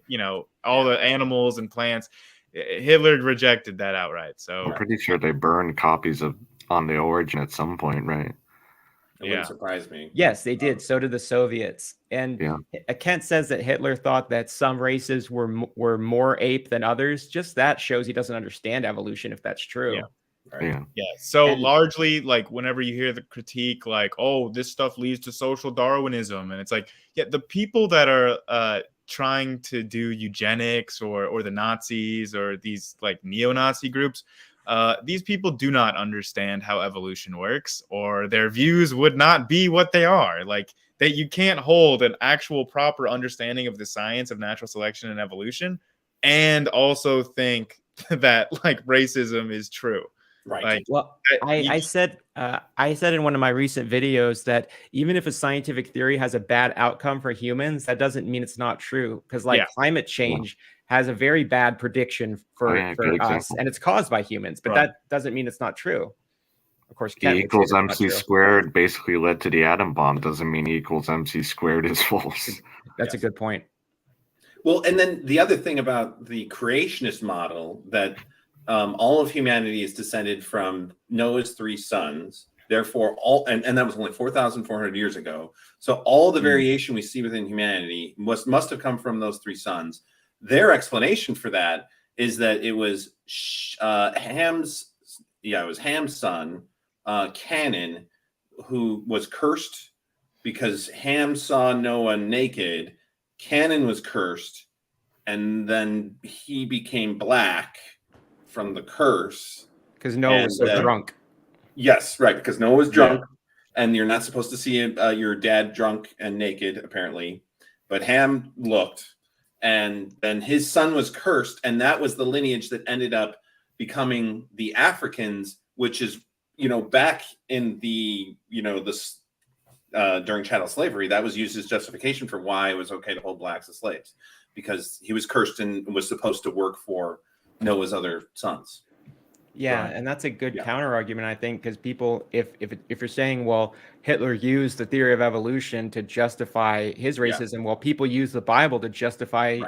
all the animals and plants. Hitler rejected that outright. So I'm pretty sure they burned copies of On the Origin at some point, right? It wouldn't surprise me. Yes, they did. So did the Soviets. And Kent says that Hitler thought that some races were more ape than others. Just that shows he doesn't understand evolution, if that's true. Yeah. Right. Yeah. So largely, like, whenever you hear the critique, like, oh, this stuff leads to social Darwinism, and it's like, yeah, the people that are trying to do eugenics or the Nazis or these like neo-Nazi groups, these people do not understand how evolution works, or their views would not be what they are. Like, that you can't hold an actual proper understanding of the science of natural selection and evolution and also think that like racism is true. Right. Like, well, I said in one of my recent videos that even if a scientific theory has a bad outcome for humans, that doesn't mean it's not true. Because like climate change has a very bad prediction for us, and it's caused by humans. But that doesn't mean it's not true. Of course, E equals MC squared basically led to the atom bomb. Doesn't mean E equals MC squared is false. That's a good point. Well, and then the other thing about the creationist model, that all of humanity is descended from Noah's 3 sons. Therefore, and that was only 4,400 years ago. So all the variation we see within humanity must have come from those 3 sons. Their explanation for that is that it was Ham's son, Canaan, who was cursed because Ham saw Noah naked. Canaan was cursed, and then he became black from the curse because Noah was so drunk. Yes, right, because Noah was drunk, and you're not supposed to see your dad drunk and naked, apparently. But Ham looked, and then his son was cursed, and that was the lineage that ended up becoming the Africans, which is, back in the, during chattel slavery, that was used as justification for why it was okay to hold blacks as slaves, because he was cursed and was supposed to work for Noah's other sons. Yeah, and that's a good counter argument, I think, because people, if you're saying, well, Hitler used the theory of evolution to justify his racism, well, people use the Bible to justify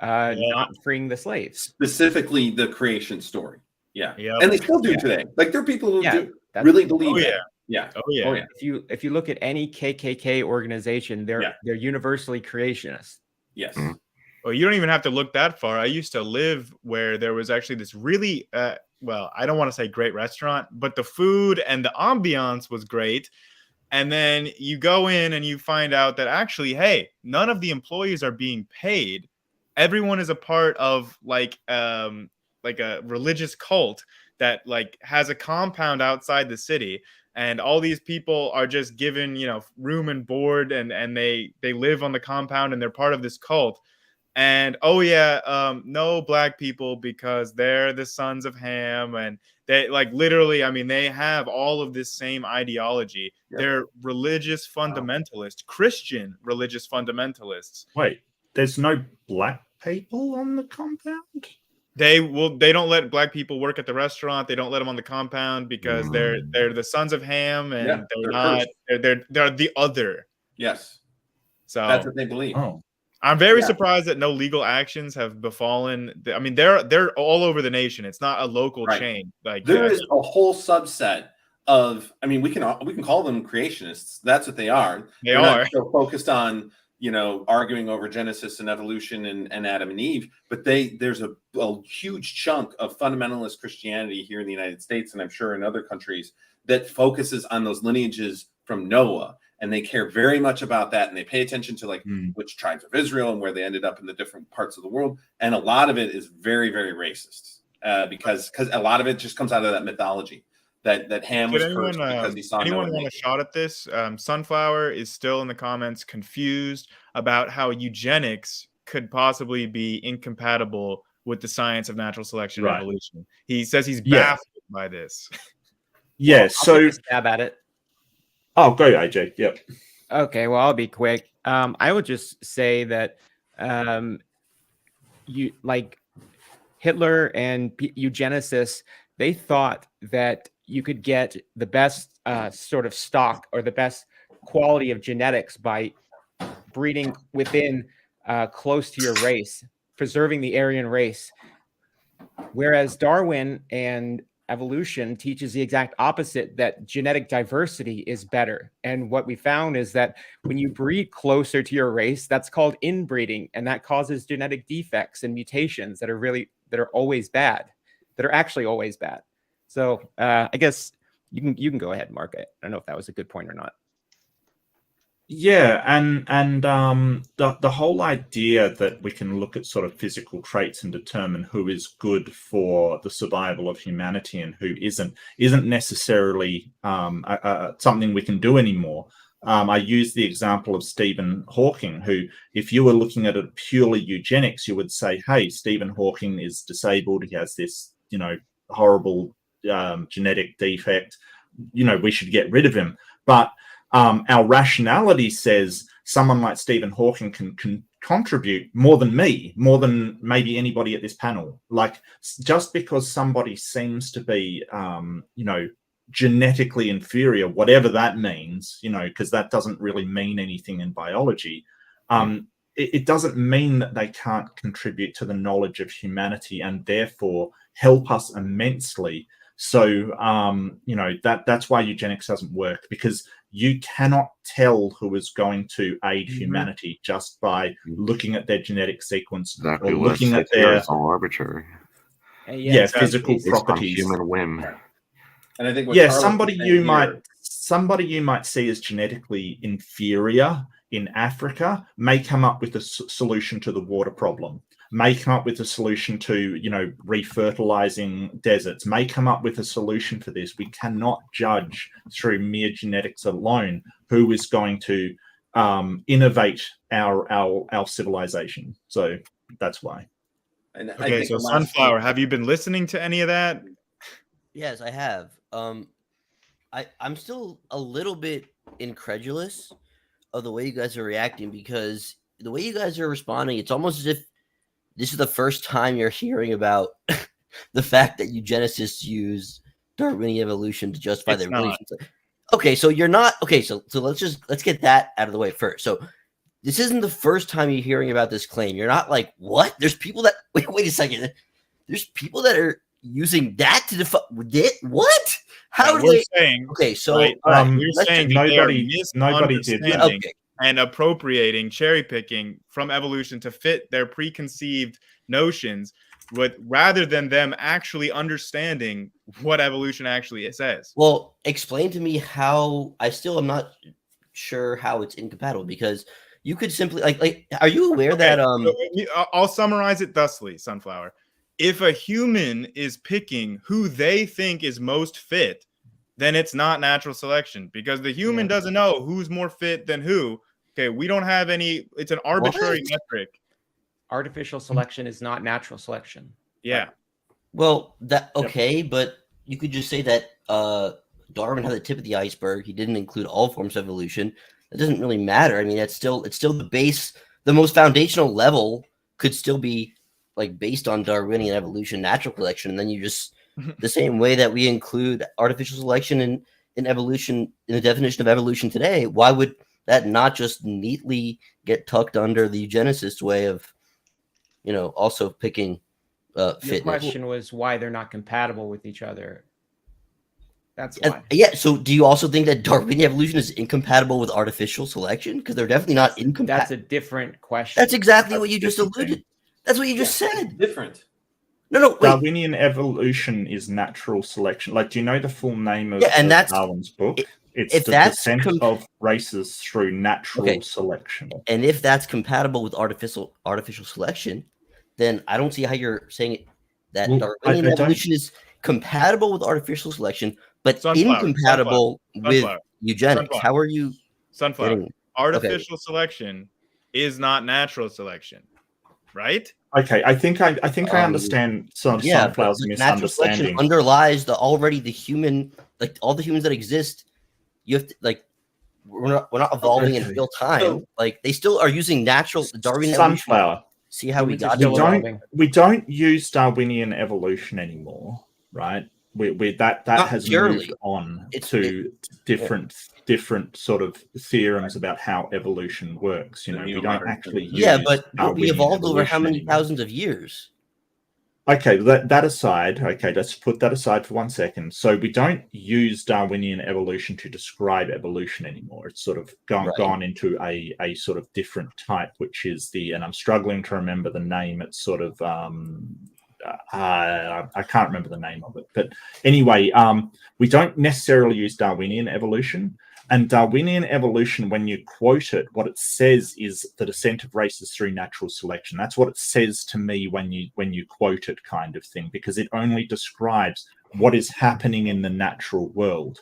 not freeing the slaves, specifically the creation story. And they still do today. Like, there are people who do really believe that. If you look at any KKK organization, they're universally creationists. Yes. Well, you don't even have to look that far. I used to live where there was actually this really, well, I don't want to say great restaurant, but the food and the ambiance was great. And then you go in and you find out that actually, hey, none of the employees are being paid. Everyone is a part of like a religious cult that like has a compound outside the city. And all these people are just given, room and board, and they live on the compound, and they're part of this cult. And no black people because they're the sons of Ham, and they like literally, I mean, they have all of this same ideology. They're religious fundamentalists, Christian religious fundamentalists. Wait, there's no black people on the compound? They don't let black people work at the restaurant. They don't let them on the compound because they're the sons of Ham, and they're the other. Yes. So that's what they believe. Oh. I'm very surprised that no legal actions have befallen. I mean, they're all over the nation. It's not a local chain. Like, there is a whole subset of. I mean, we can call them creationists. That's what they are. They're not so focused on arguing over Genesis and evolution and Adam and Eve. But there's a huge chunk of fundamentalist Christianity here in the United States, and I'm sure in other countries, that focuses on those lineages from Noah. And they care very much about that, and they pay attention to like which tribes of Israel and where they ended up in the different parts of the world. And a lot of it is very, very racist because a lot of it just comes out of that mythology that Ham was cursed because he saw anyone Noah want a shot at this? Sunflower is still in the comments confused about how eugenics could possibly be incompatible with the science of natural selection and evolution. He says he's baffled by this. So I'll take a stab at it. Oh, go, AJ. Yep. Okay, well, I'll be quick. I would just say that Hitler and eugenicists, they thought that you could get the best sort of stock or the best quality of genetics by breeding within close to your race, preserving the Aryan race. Whereas Darwin and evolution teaches the exact opposite, that genetic diversity is better. And what we found is that when you breed closer to your race, that's called inbreeding, and that causes genetic defects and mutations that are always bad, that are actually always bad. So I guess you can go ahead, Mark. I don't know if that was a good point or not. Yeah, and the whole idea that we can look at sort of physical traits and determine who is good for the survival of humanity and who isn't necessarily something we can do anymore. I use the example of Stephen Hawking, who, if you were looking at it purely eugenics, you would say, hey, Stephen Hawking is disabled. He has this, horrible genetic defect. We should get rid of him. But our rationality says someone like Stephen Hawking can contribute more than me, more than maybe anybody at this panel. Like, just because somebody seems to be, genetically inferior, whatever that means, because that doesn't really mean anything in biology. It doesn't mean that they can't contribute to the knowledge of humanity and therefore help us immensely. So, that's why eugenics doesn't work, because you cannot tell who is going to aid humanity just by looking at their genetic sequence Exactly, or looking at their all arbitrary. Physical properties. Human whim. And I think somebody you might see as genetically inferior in Africa may come up with a solution to the water problem, may come up with a solution to, refertilizing deserts, may come up with a solution for this. We cannot judge through mere genetics alone who is going to innovate our civilization. So that's why. And okay, so Sunflower, have you been listening to any of that? Yes, I have. I'm still a little bit incredulous of the way you guys are reacting, because the way you guys are responding, it's almost as if this is the first time you're hearing about the fact that eugenicists use Darwinian evolution to justify their beliefs. Okay, so you're not okay. So let's get that out of the way first. So this isn't the first time you're hearing about this claim. You're not like, what? There's people that wait a second. There's people that are using that to define what? How do they? Saying, okay, so right, we're saying nobody did that. And appropriating, cherry picking from evolution to fit their preconceived notions, rather than them actually understanding what evolution actually says. Well, explain to me how. I still am not sure how it's incompatible, because you could simply like are you aware that I'll summarize it thusly, Sunflower. If a human is picking who they think is most fit, then it's not natural selection, because the human doesn't know who's more fit than who. Okay, we don't have any. It's an arbitrary metric. Artificial selection is not natural selection. Yeah. Well, but you could just say that Darwin had the tip of the iceberg. He didn't include all forms of evolution. It doesn't really matter. I mean, it's still the base. The most foundational level could still be like based on Darwinian evolution, natural selection, and then you just the same way that we include artificial selection in evolution in the definition of evolution today. Why would that not just neatly get tucked under the eugenicist way of, also picking fitness? The question was why they're not compatible with each other. That's why. So do you also think that Darwinian evolution is incompatible with artificial selection? Because they're definitely not incompatible. That's a different question. That's exactly what you just alluded. That's what you just said. Different. No, wait. Darwinian evolution is natural selection. Like, do you know the full name of Darwin's book? It's the descent of races through natural selection. And if that's compatible with artificial selection, then I don't see how you're saying that Darwinian evolution is compatible with artificial selection, but incompatible with eugenics. How are you? Sunflower. Artificial selection is not natural selection, right? Okay, I think I understand Sunflower's misunderstanding. Natural selection underlies all the human, like all the humans that exist. You have to we're not evolving in real time. So, like they still are using natural Darwinian Sunflower. Evolution. See how we got it? We don't use Darwinian evolution anymore, right? That has moved on to different sort of theorems about how evolution works. We don't actually use but we evolved over how many thousands of years? Okay, that aside, okay, let's put that aside for 1 second. So we don't use Darwinian evolution to describe evolution anymore. It's sort of gone into a sort of different type, which is and I'm struggling to remember the name. It's sort of I can't remember the name of it, but anyway, we don't necessarily use Darwinian evolution. And Darwinian evolution, when you quote it, what it says is the descent of races through natural selection. That's what it says to me when you quote it, kind of thing, because it only describes what is happening in the natural world.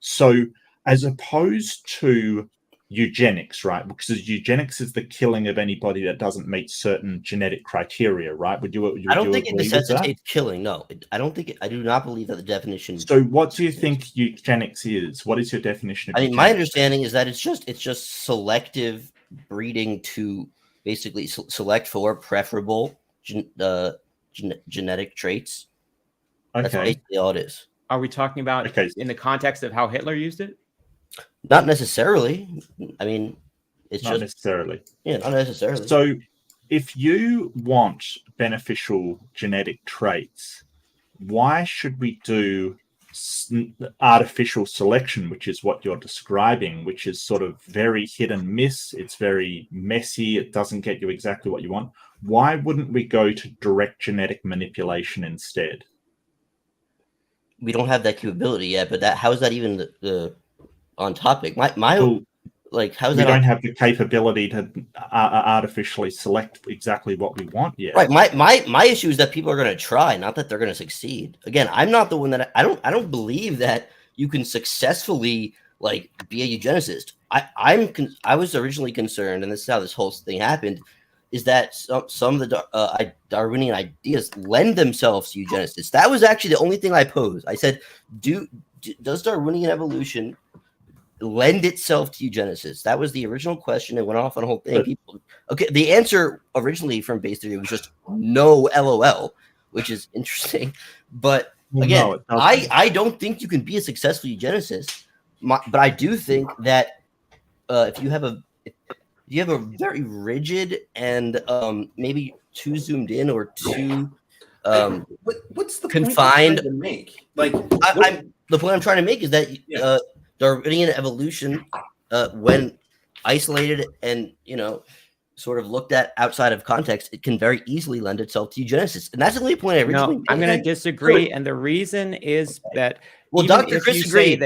So as opposed to eugenics, right? Because eugenics is the killing of anybody that doesn't meet certain genetic criteria, right? I don't think it necessitates killing. No, I don't think I do not believe that the definition. So what do you think eugenics is? What is your definition of eugenics? My understanding is that it's just selective breeding to basically select for preferable genetic traits. Okay. That's basically all it is. Are we talking about in the context of how Hitler used it? Not necessarily. I mean, it's not necessarily. Yeah, not necessarily. So if you want beneficial genetic traits, why should we do artificial selection, which is what you're describing, which is sort of very hit and miss? It's very messy. It doesn't get you exactly what you want. Why wouldn't we go to direct genetic manipulation instead? We don't have that capability yet, but how is that even the on topic? How's that? We don't have the capability to artificially select exactly what we want yet. Right. My issue is that people are going to try, not that they're going to succeed. Again, I'm not the one that I don't believe that you can successfully be a eugenicist. I was originally concerned, and this is how this whole thing happened, is that some of the Darwinian ideas lend themselves to eugenicists. That was actually the only thing I posed. I said, does Darwinian evolution lend itself to eugenicists? That was the original question. It went off on a whole thing. The answer originally from base theory was just no, LOL, which is interesting. But again, I don't think you can be a successful eugenicist. But I do think that if you have a very rigid and maybe too zoomed in or too what's the confined point to make? The point I'm trying to make is that Darwinian evolution, when isolated and sort of looked at outside of context, it can very easily lend itself to eugenicists, and that's the only point I originally made. I'm going to disagree, and the reason is that Dr. Chris agreed.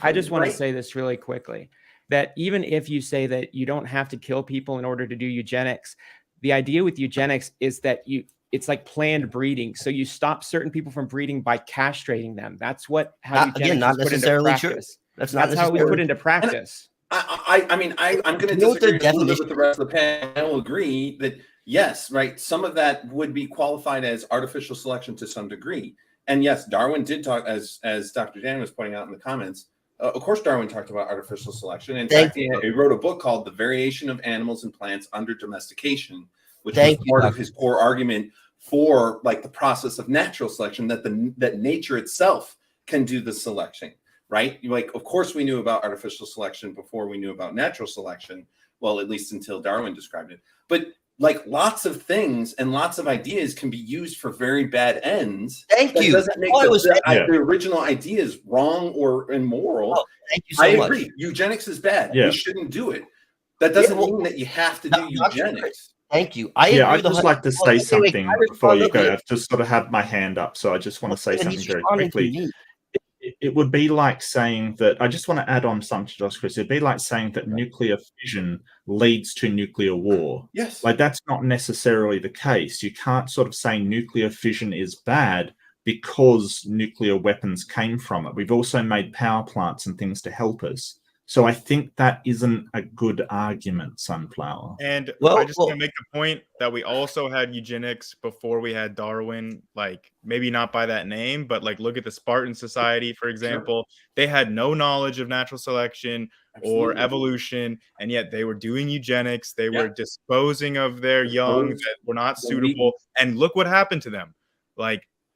I just want to say this really quickly, that even if you say that you don't have to kill people in order to do eugenics, the idea with eugenics is that it's like planned breeding. So you stop certain people from breeding by castrating them. That's how eugenics not is put necessarily into true. practice. That's how we put into practice. I'm going to disagree a little bit with the rest of the panel. I will agree that yes, right. Some of that would be qualified as artificial selection to some degree. And yes, Darwin did talk, as Dr. Dan was pointing out in the comments. Of course, Darwin talked about artificial selection. In fact, he wrote a book called "The Variation of Animals and Plants Under Domestication," which was part of his core argument for the process of natural selection, that nature itself can do the selection, right? Of course, we knew about artificial selection before we knew about natural selection. Well, at least until Darwin described it. But lots of things and lots of ideas can be used for very bad ends. Thank you. Doesn't make the original ideas wrong or immoral. Oh, thank you so much. I much. agree. Eugenics is bad. We shouldn't do it. That doesn't mean that you have to do eugenics. Thank you. I'd just like to say something before you go. I've just sort of had my hand up, so I just want to say something very quickly. It would be like saying that, I just want to add on something to Josh Chris. It'd be like saying that nuclear fission leads to nuclear war. Yes. That's not necessarily the case. You can't sort of say nuclear fission is bad because nuclear weapons came from it. We've also made power plants and things to help us. So I think that isn't a good argument, Sunflower. And I just want to make the point that we also had eugenics before we had Darwin, maybe not by that name, but look at the Spartan Society, for example. Sure. They had no knowledge of natural selection or evolution, and yet they were doing eugenics. They were disposing of their young that were not suitable. And look what happened to them.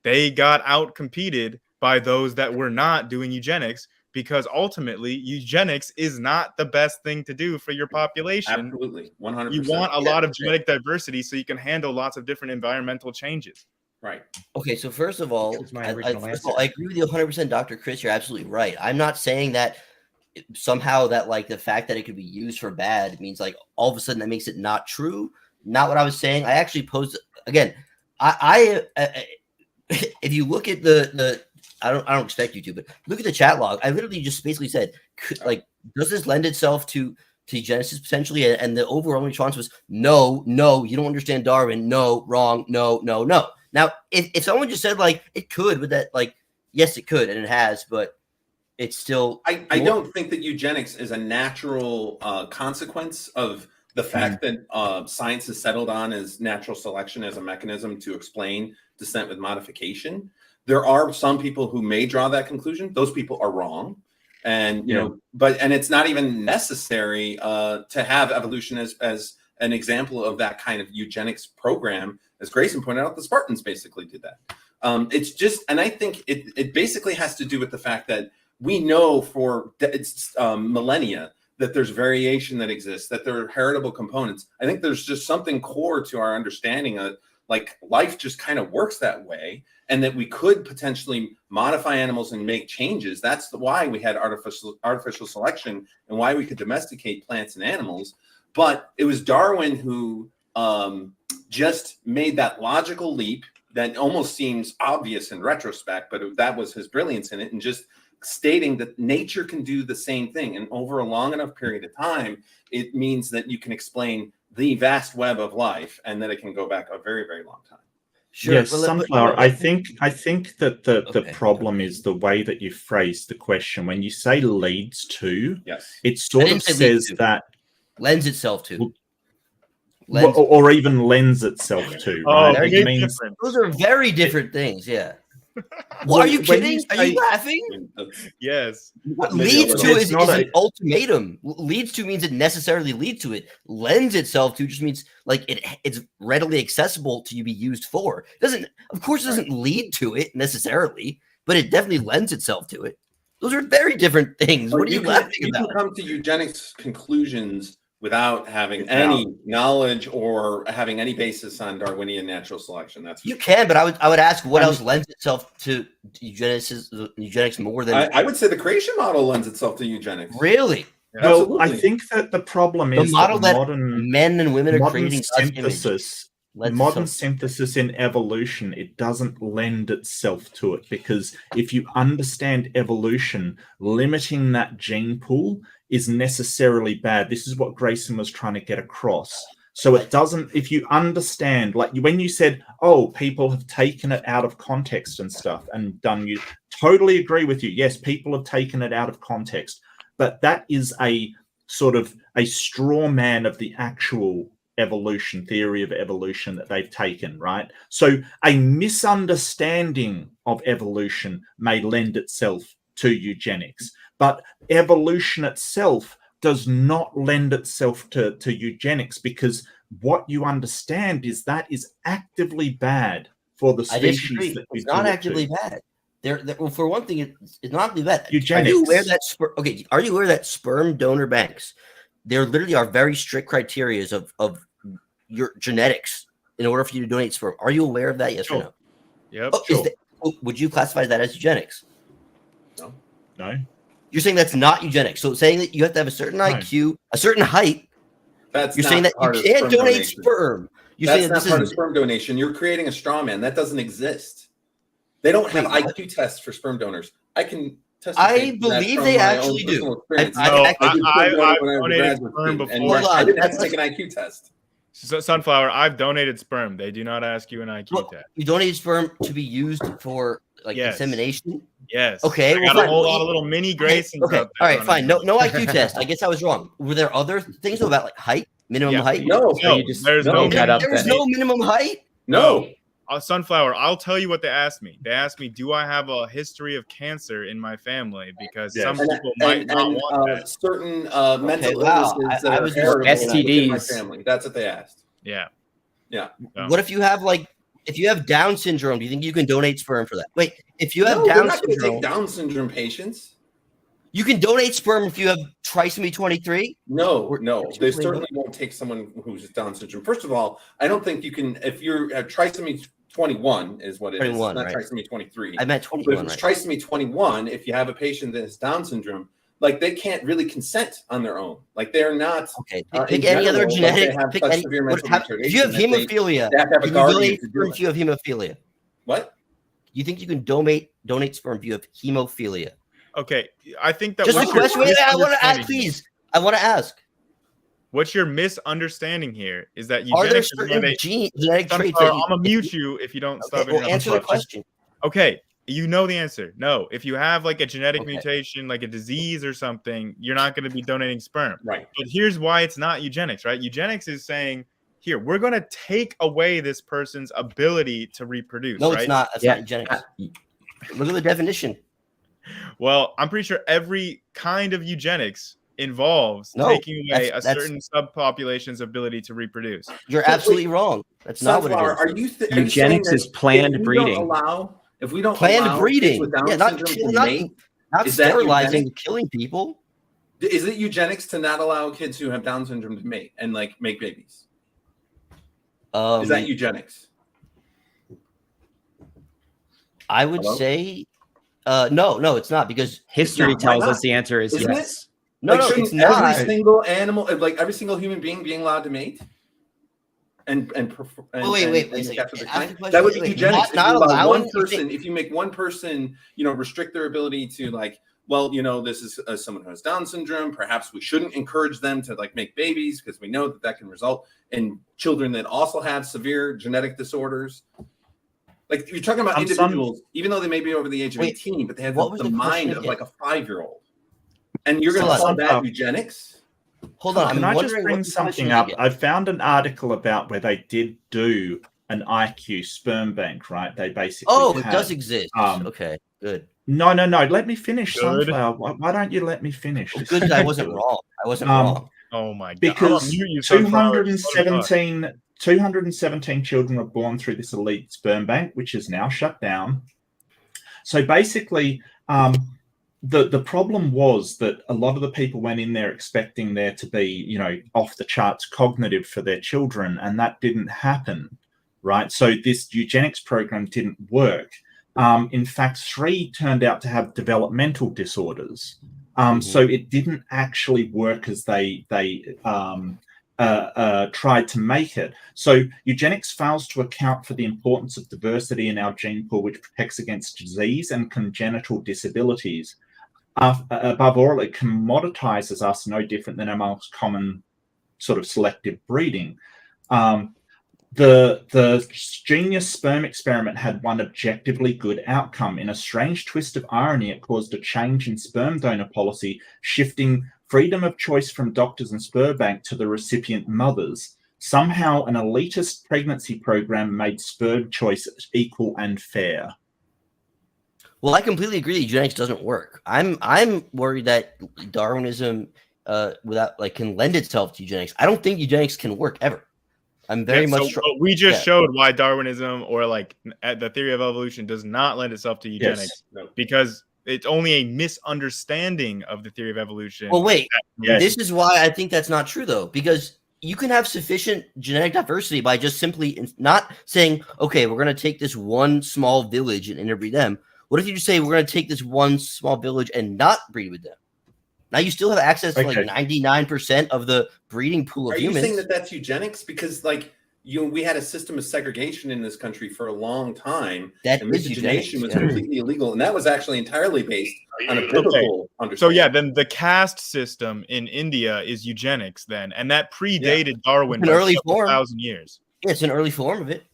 They got out-competed by those that were not doing eugenics, because ultimately eugenics is not the best thing to do for your population. Absolutely, 100%. You want a lot of genetic diversity so you can handle lots of different environmental changes. Right. Okay, so first of all, I agree with you 100%, Dr. Chris. You're absolutely right. I'm not saying that somehow that like the fact that it could be used for bad means like all of a sudden that makes it not true. Not what I was saying. I actually posed again. I if you look at the I don't expect you to, but look at the chat log. I literally just basically said, like, does this lend itself to Genesis potentially? And the overwhelming response was no, you don't understand Darwin. No, wrong, no. Now, if someone just said like it could, would that like yes, it could, and it has, but it's still. I don't think that eugenics is a natural consequence of the fact that science has settled on as natural selection as a mechanism to explain descent with modification. There are some people who may draw that conclusion. Those people are wrong. And, you know, and it's not even necessary to have evolution as an example of that kind of eugenics program. As Grayson pointed out, the Spartans basically did that. It's just, and I think it basically has to do with the fact that we know for millennia that there's variation that exists, that there are heritable components. I think there's just something core to our understanding of like life just kind of works that way, and that we could potentially modify animals and make changes. That's why we had artificial selection and why we could domesticate plants and animals. But it was Darwin who just made that logical leap that almost seems obvious in retrospect, but that was his brilliance in it, and just stating that nature can do the same thing. And over a long enough period of time, it means that you can explain the vast web of life and that it can go back a very, very long time. Sure. Yes, Sunflower. I think that the problem is the way that you phrase the question. When you say leads to, yes, it sort of says that lends itself to. Or even lends itself to. Right? It means, those are very different things. Yeah. Well, are you kidding? Are you laughing? Yes. What leads to is an ultimatum. Leads to means it necessarily leads to it. Lends itself to just means like it's readily accessible to be used for. It doesn't, of course, it doesn't lead to it necessarily, but it definitely lends itself to it. Those are very different things. What are you laughing about? You can come to eugenics conclusions without having any knowledge or having any basis on Darwinian natural selection. That's you can, but I would ask what else lends itself to eugenics more than I would say the creation model lends itself to eugenics. Really? Yeah. Well, I think that the problem is the model that modern men and women are creating synthesis. Modern synthesis in evolution, it doesn't lend itself to it, because if you understand evolution, limiting that gene pool is necessarily bad. This is what Grayson was trying to get across. So it doesn't, if you understand, like when you said, oh, people have taken it out of context and stuff and done, you totally agree with you. Yes, people have taken it out of context, but that is a sort of a straw man of the actual evolution theory of evolution that they've taken, right? So a misunderstanding of evolution may lend itself to eugenics, but evolution itself does not lend itself to eugenics, because what you understand is that is actively bad for the species. That it's not actively bad. Well, for one thing, it's not actively bad. Eugenics. Are you aware that are you aware that sperm donor banks, there literally are very strict criteria of your genetics in order for you to donate sperm? Are you aware of that? Yes or no? Yep. Would you classify that as eugenics? No. You're saying that's not eugenics. So saying that you have to have a certain IQ, a certain height. You're saying that you can't donate sperm. That's not part of sperm donation. You're creating a straw man. That doesn't exist. They don't have IQ tests for sperm donors. I can test. I believe they actually do. I've donated sperm before. I didn't have to take an IQ test. So, Sunflower, I've donated sperm. They do not ask you an IQ test. You donated sperm to be used for like insemination? Yes. Okay. I got a whole lot of little mini Graysons. Okay. All right. Fine. No IQ test. I guess I was wrong. Were there other things about like height, minimum height? No. There's no minimum height. No. Sunflower, I'll tell you what they asked me. They asked me, do I have a history of cancer in my family? Because some people might not want that. Certain mental illnesses that are STDs in my family. That's what they asked. Yeah. Yeah. What if you have if you have Down syndrome, do you think you can donate sperm for that? Wait, if you have Down syndrome, take Down syndrome patients. You can donate sperm if you have trisomy 23. No, they certainly won't take someone who's Down syndrome. First of all, I don't think you can. If you're trisomy 21 is what it 21, is, not right. trisomy 23. I meant 21. But if it's trisomy 21, if you have a patient that has Down syndrome, like they can't really consent on their own. Like they're not. Okay. Pick any other genetic. Pick any. If you have hemophilia, can you donate sperm if you have hemophilia? What? You think you can donate sperm if you have hemophilia? Okay, I think that just a question. I want to ask, please. I want to ask. What's your misunderstanding here? Is that are there eugenics certain genetic traits? I'm gonna mute you if you don't stop. Well, answer the question. Okay, you know the answer. No, if you have like a genetic mutation, like a disease or something, you're not going to be donating sperm. Right. But here's why it's not eugenics, right? Eugenics is saying, here, we're going to take away this person's ability to reproduce. No, right? it's not. That's not eugenics. Look at the definition. Well, I'm pretty sure every kind of eugenics involves taking away a certain subpopulation's ability to reproduce. You're absolutely wrong. That's not what it is. Are you eugenics is planned breeding. If we don't planned allow breeding, with Down not sterilizing, killing people. Is it eugenics to not allow kids who have Down syndrome to mate and like make babies? Is that eugenics? I would say no, it's not, because history tells us the answer is Isn't yes. It? No, like, it's not. Every single animal, like every single human being allowed to mate. And wait. That would be eugenics. Not allowing if you make one person, restrict their ability to like, well, this is someone who has Down syndrome. Perhaps we shouldn't encourage them to like make babies because we know that can result in children that also have severe genetic disorders. Like you're talking about individuals, even though they may be over the age of 18, but they have the mind of like a 5-year-old. And you're going to call that eugenics? Hold on. Can I just bring something up? I found an article about where they did do an IQ sperm bank, right? They basically it does exist. Okay, good. No. Let me finish, Sunflower. Why don't you let me finish? Well, good, I wasn't wrong. wrong. Oh my god. Because 217 children were born through this elite sperm bank, which is now shut down. So basically, the problem was that a lot of the people went in there expecting there to be, off the charts cognitive for their children, and that didn't happen, right? So this eugenics program didn't work. In fact, 3 turned out to have developmental disorders. So it didn't actually work as they tried to make it. So eugenics fails to account for the importance of diversity in our gene pool, which protects against disease and congenital disabilities. Above all, it commoditizes us no different than our most common sort of selective breeding. The genius sperm experiment had one objectively good outcome. In a strange twist of irony, it caused a change in sperm donor policy, shifting freedom of choice from doctors and sperm bank to the recipient mothers. Somehow, an elitist pregnancy program made sperm choice equal and fair. Well, I completely agree. Eugenics doesn't work. I'm worried that Darwinism, can lend itself to eugenics. I don't think eugenics can work ever. I'm very much. We just showed why Darwinism or like the theory of evolution does not lend itself to eugenics because it's only a misunderstanding of the theory of evolution. Well, wait. This is why I think that's not true, though, because you can have sufficient genetic diversity by just simply not saying, okay, we're going to take this one small village and interbreed them. What if you just say we're going to take this one small village and not breed with them? Now you still have access to like 99% of the breeding pool of humans. Are you saying that that's eugenics? Because we had a system of segregation in this country for a long time. That and miscegenation was completely illegal, and that was actually entirely based on a biblical understanding. So then the caste system in India is eugenics then, and that predated Darwin by early form. 1,000 years. Yeah, it's an early form of it.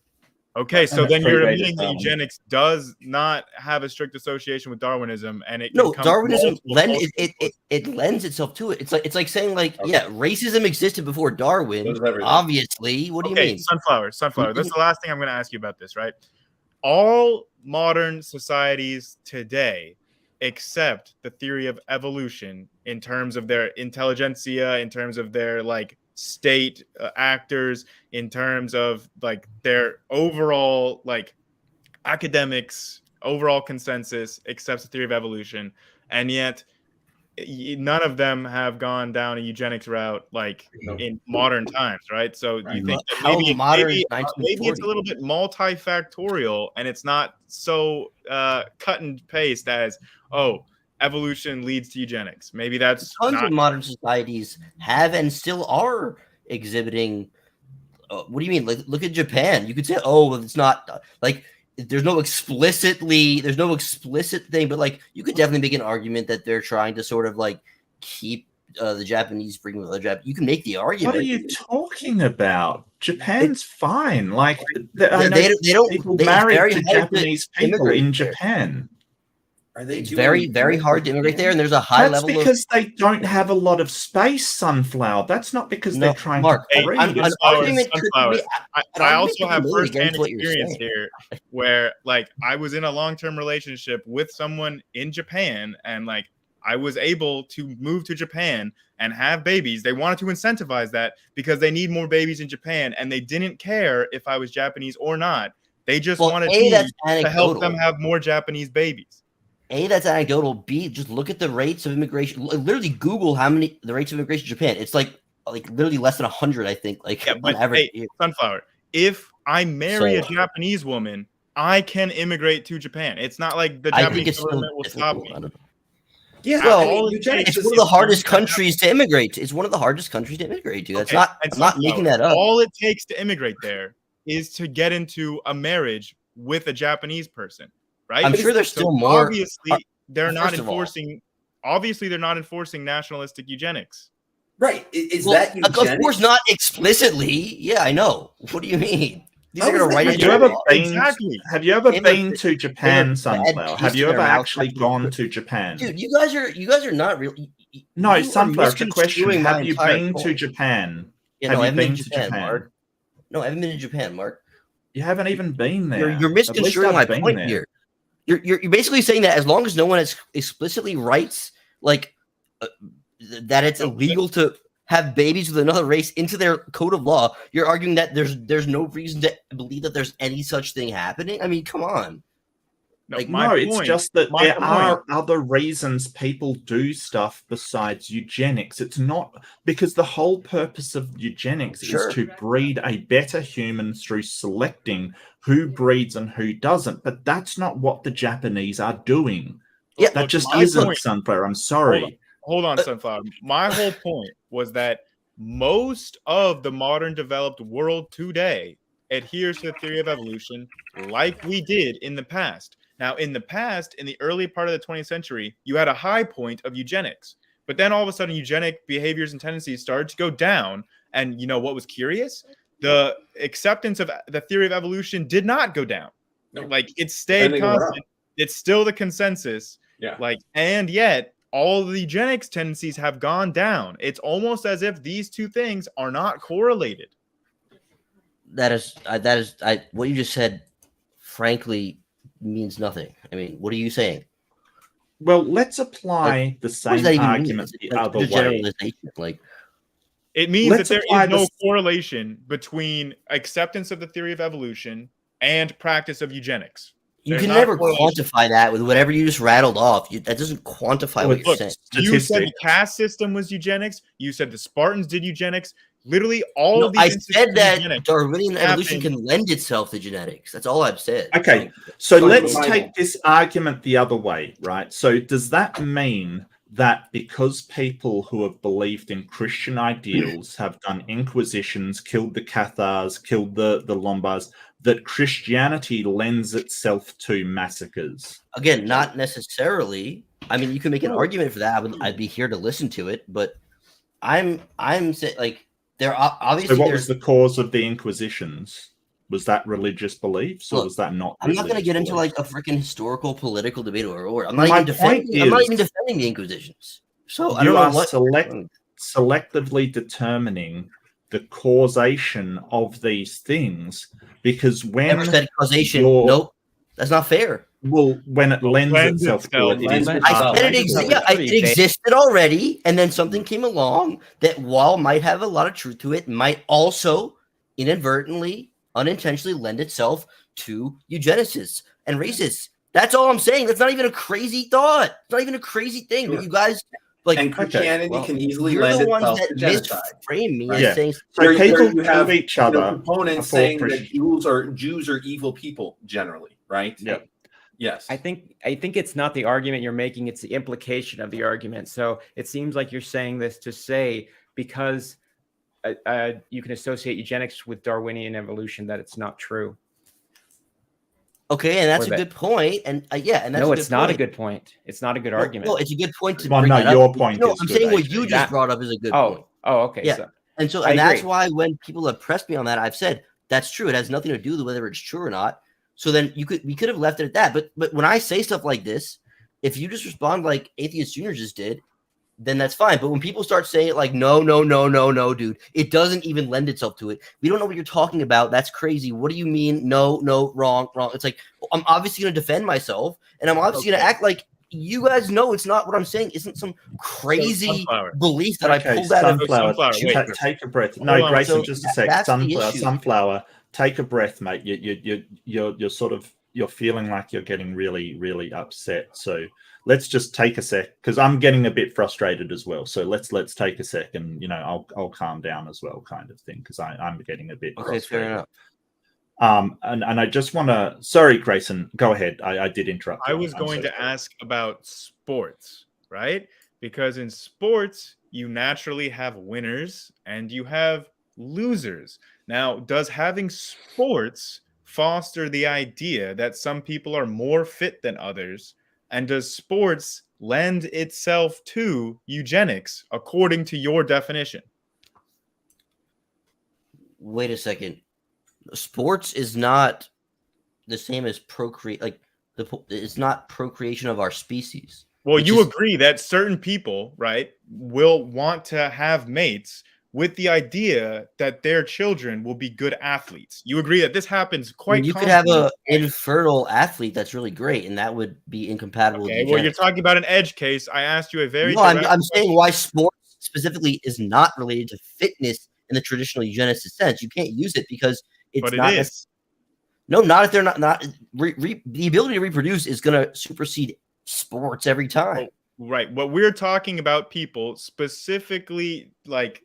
Okay, so then you're admitting that eugenics does not have a strict association with Darwinism, and it Darwinism it lends itself to it. It's like saying racism existed before Darwin. Obviously, what do you mean? Sunflower. That's the last thing I'm going to ask you about this, right? All modern societies today accept the theory of evolution in terms of their intelligentsia, in terms of their state actors, in terms of their overall academics, overall consensus accepts the theory of evolution, and yet none of them have gone down a eugenics route like in modern times, right? So you think that maybe it's a little bit multifactorial, and it's not so cut and paste as evolution leads to eugenics. Maybe that's tons of modern societies have and still are exhibiting. What do you mean? Like, look at Japan. You could say, well, it's not like there's no explicit thing, but like you could definitely make an argument that they're trying to sort of like keep the Japanese freedom of the Japan. You can make the argument. What are you talking about? Japan's fine. Like they don't people married to Japanese people in Japan. It's very, very hard to immigrate there, and there's a high level. That's because they don't have a lot of space, Sunflower. That's not because they're trying to breed. I also have first-hand experience here, where like I was in a long-term relationship with someone in Japan, and like I was able to move to Japan and have babies. They wanted to incentivize that because they need more babies in Japan, and they didn't care if I was Japanese or not. They just wanted me to help them have more Japanese babies. That's anecdotal. B, just look at the rates of immigration. Literally Google the rates of immigration in Japan. It's like literally less than 100, I think. Like on average. Hey, Sunflower, if I marry a Japanese woman, I can immigrate to Japan. It's not like the Japanese government will stop me. Yeah, well, it's one of the hardest countries to immigrate to. It's one of the hardest countries to immigrate to. That's I'm not making that up. All it takes to immigrate there is to get into a marriage with a Japanese person. Right? I'm sure there's still more. Obviously, they're not enforcing. Obviously, they're not enforcing nationalistic eugenics. Right? Is that eugenics? Of course, not explicitly. Yeah, I know. What do you mean? These are going to write it. Have you ever been to Japan, Sunflower? Have you ever actually gone to Japan? Dude, you guys are not really. No, Sunflower. It's a question. Have you been to Japan? Yeah, no, I haven't been to Japan, Mark. No, I haven't been to Japan, Mark. You haven't even been there. You're misconstruing my point here. You're basically saying that as long as no one explicitly writes like that it's illegal to have babies with another race into their code of law, you're arguing that there's no reason to believe that there's any such thing happening. I mean, come on. It's just that there are other reasons people do stuff besides eugenics. It's not because the whole purpose of eugenics is to breed a better human through selecting who breeds and who doesn't. But that's not what the Japanese are doing. Yeah, that just isn't, Sunflower. I'm sorry. Hold on, Sunflower. My whole point was that most of the modern developed world today adheres to the theory of evolution like we did in the past. Now, in the past, in the early part of the 20th century, you had a high point of eugenics. But then all of a sudden, eugenic behaviors and tendencies started to go down. And you know what was curious? The acceptance of the theory of evolution did not go down. No. Like, it stayed constant. It's still the consensus. Yeah. Like, and yet, all of the eugenics tendencies have gone down. It's almost as if these two things are not correlated. That is what you just said, frankly, means nothing. I mean, what are you saying? Well, let's apply the same argument the other way. Like, it means that there is no correlation between acceptance of the theory of evolution and practice of eugenics. You can never quantify that with whatever you just rattled off. That doesn't quantify what you're saying. You said the caste system was eugenics. You said the Spartans did eugenics. Literally all of these. I said that Darwinian evolution can lend itself to genetics. That's all I've said. Okay, so let's take this argument the other way, right? So does that mean that because people who have believed in Christian ideals have done inquisitions, killed the Cathars, killed the Lombards, that Christianity lends itself to massacres? Again, not necessarily. I mean, you can make an argument for that. I'd be here to listen to it, but I'm saying like there are obviously. So what was the cause of the inquisitions? Was that religious beliefs, or was that not? I'm not going to get into like a freaking historical political debate or I'm not even defending the Inquisitions. So I don't know what selectively determining the causation of these things, because when never said causation. Nope, that's not fair. Well, when it lends itself to it, it is. I said it existed already, and then something came along that, while might have a lot of truth to it, might also inadvertently, unintentionally lend itself to eugenicists and racists. That's all I'm saying. That's not even a crazy thought. It's not even a crazy thing. But you guys Like, and Christianity can easily you're lend the ones itself that to genocide. misframe me Right? as saying So people you have each other opponents saying that Jews are evil people generally, right? Yeah. Yes. I think it's not the argument you're making, it's the implication of the argument. So it seems like you're saying this to say because you can associate eugenics with Darwinian evolution, that it's not true. Okay, and that's a good point. And and that's no, it's not a good point. It's not a good argument. No, it's a good point to well, bring no, that your up. point No, is I'm good, saying what AJ. you just brought up is a good point. Oh, okay. Yeah. So, and that's why when people have pressed me on that, I've said that's true. It has nothing to do with whether it's true or not. So then we could have left it at that. But when I say stuff like this, if you just respond like AtheistJunior just did, then that's fine. But when people start saying it like, no, dude, it doesn't even lend itself to it. We don't know what you're talking about. That's crazy. What do you mean? No, wrong. It's like, I'm obviously going to defend myself, and I'm obviously going to act like you guys know it's not what I'm saying. Isn't some crazy belief that I pulled out of sunflower. Take a breath. No, Grayson, just a sec. Sunflower. Take a breath, mate. You're sort of feeling like you're getting really, really upset. So let's just take a sec, because I'm getting a bit frustrated as well. So let's take a sec, and I'll calm down as well, kind of thing, because I'm getting a bit frustrated. Fair enough. And I just want to. Sorry, Grayson, go ahead. I did interrupt. I was going to ask about sports, right? Because in sports, you naturally have winners and you have losers. Now, does having sports foster the idea that some people are more fit than others? And does sports lend itself to eugenics according to your definition? Wait a second. Sports is not the same as procreate. Like it's not procreation of our species. Well, you agree that certain people, right, will want to have mates with the idea that their children will be good athletes. You agree that this happens quite You could have an infertile athlete that's really great, and that would be incompatible with eugenics. Well, you're talking about an edge case. I asked you a very I'm saying why sports specifically is not related to fitness in the traditional eugenicist sense. You can't use it because it's not. It is. No, not if they're not. The ability to reproduce is going to supersede sports every time. Right. What we're talking about, people specifically like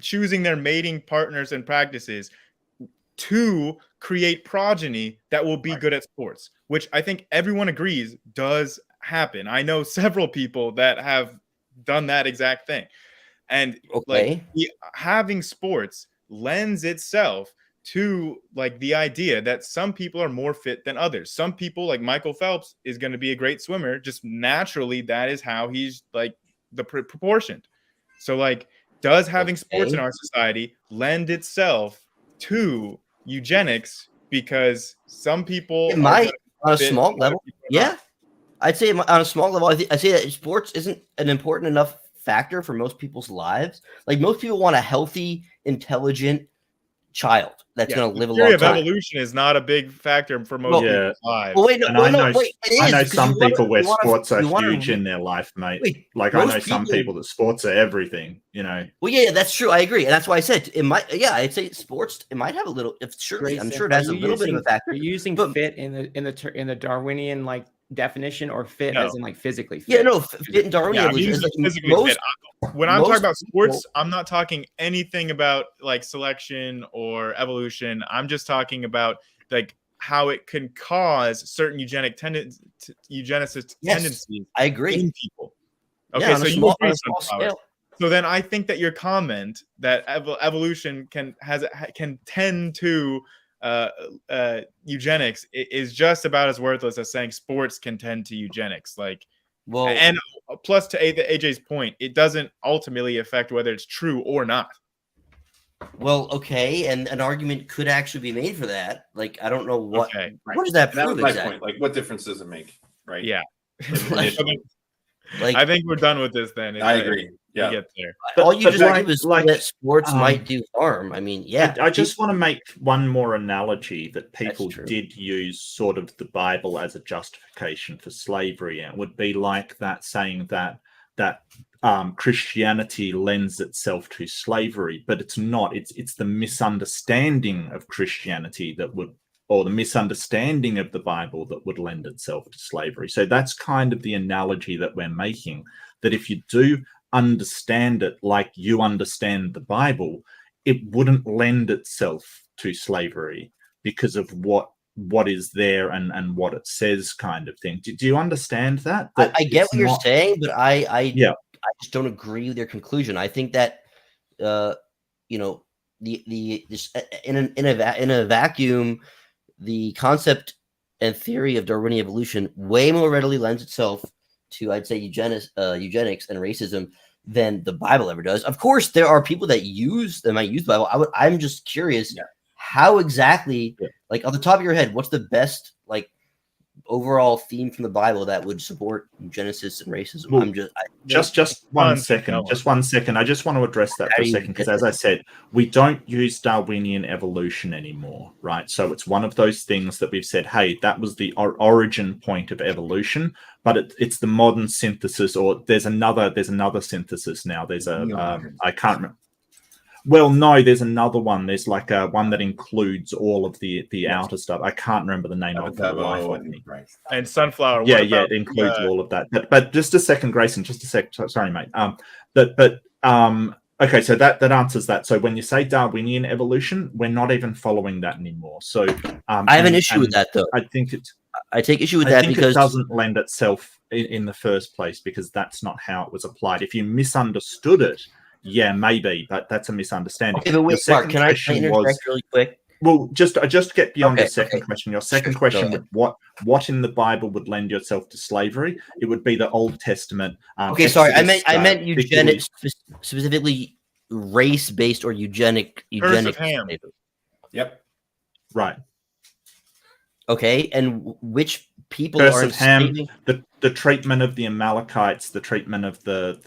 choosing their mating partners and practices to create progeny that will be good at sports, which I think everyone agrees does happen. I know several people that have done that exact thing. And having sports lends itself to like the idea that some people are more fit than others. Some people, like Michael Phelps, is going to be a great swimmer. Just naturally, that is how he's like the proportioned. So like, does having sports in our society lend itself to eugenics? Because some people might on a small level. Yeah, I'd say on a small level. I say that sports isn't an important enough factor for most people's lives. Like most people want a healthy, intelligent child that's going to live a long time. Theory of evolution is not a big factor for most people's lives. Well, I know some people where sports are huge in their life, mate. Like I know some people that sports are everything. Well, yeah, that's true. I agree, and that's why I said it might. Yeah, I'd say sports. It might have a little. I'm sure it has a little bit of a factor. You're using fit in the Darwinian like definition, or fit as in like physically fit? Yeah, no, fit in Darwinian is like physically fit. When I'm talking about sports, I'm not talking anything about like selection or evolution. I'm just talking about like how it can cause certain eugenicist tendencies. I agree. In people. Okay, so you agree on flowers. So then I think that your comment that evolution can tend to eugenics is just about as worthless as saying sports can tend to eugenics. Like, well, and plus to AJ's point, it doesn't ultimately affect whether it's true or not. Well, okay, and an argument could actually be made for that. Like, I don't know what. Okay. What does that prove? That was my point. Like, what difference does it make? Right? Yeah. I think we're done with this. Then I agree. Yeah. Get there. All you just said was like that sports might do harm. I mean, yeah. I just want to make one more analogy that people did use sort of the Bible as a justification for slavery, and it would be like that saying that Christianity lends itself to slavery, but it's not. It's the misunderstanding of Christianity that would, or the misunderstanding of the Bible that would lend itself to slavery. So that's kind of the analogy that we're making. that if you do understand it like you understand the Bible, it wouldn't lend itself to slavery because of what is there and what it says, kind of thing. Do you understand that? I get what you're saying, but I just don't agree with your conclusion. I think that you know, this in a vacuum, the concept and theory of Darwinian evolution way more readily lends itself to, I'd say, eugenics and racism than the Bible ever does. Of course, there are people that might use the Bible. I'm just curious how exactly, like, on the top of your head, what's the best, like, overall theme from the Bible that would support eugenicists and racism? Well, just 1 second. Just 1 second. I just want to address that for a second, because as I said, we don't use Darwinian evolution anymore, right? So it's one of those things that we've said, hey, that was the origin point of evolution, but it's the modern synthesis, or there's another synthesis now. There's I can't remember. Well, no, there's another one. There's like one that includes all of the outer stuff. I can't remember the name of it. And sunflower. Yeah, it includes all of that. But just a second, Grayson. Just a sec. Sorry, mate. Okay, so that answers that. So when you say Darwinian evolution, we're not even following that anymore. So I have an issue with that, though. I take issue with that because it doesn't lend itself in the first place, because that's not how it was applied. If you misunderstood it, yeah, maybe, but that's a misunderstanding. Okay, but wait, Mark, can I interject really quick? Well, just get beyond the second question. Your second question, what in the Bible would lend yourself to slavery? It would be the Old Testament. Okay, sorry, I meant eugenics, specifically race-based or eugenic. Yep. Right. Okay, and which people Curse are of Ham, the treatment of the Amalekites, the treatment of the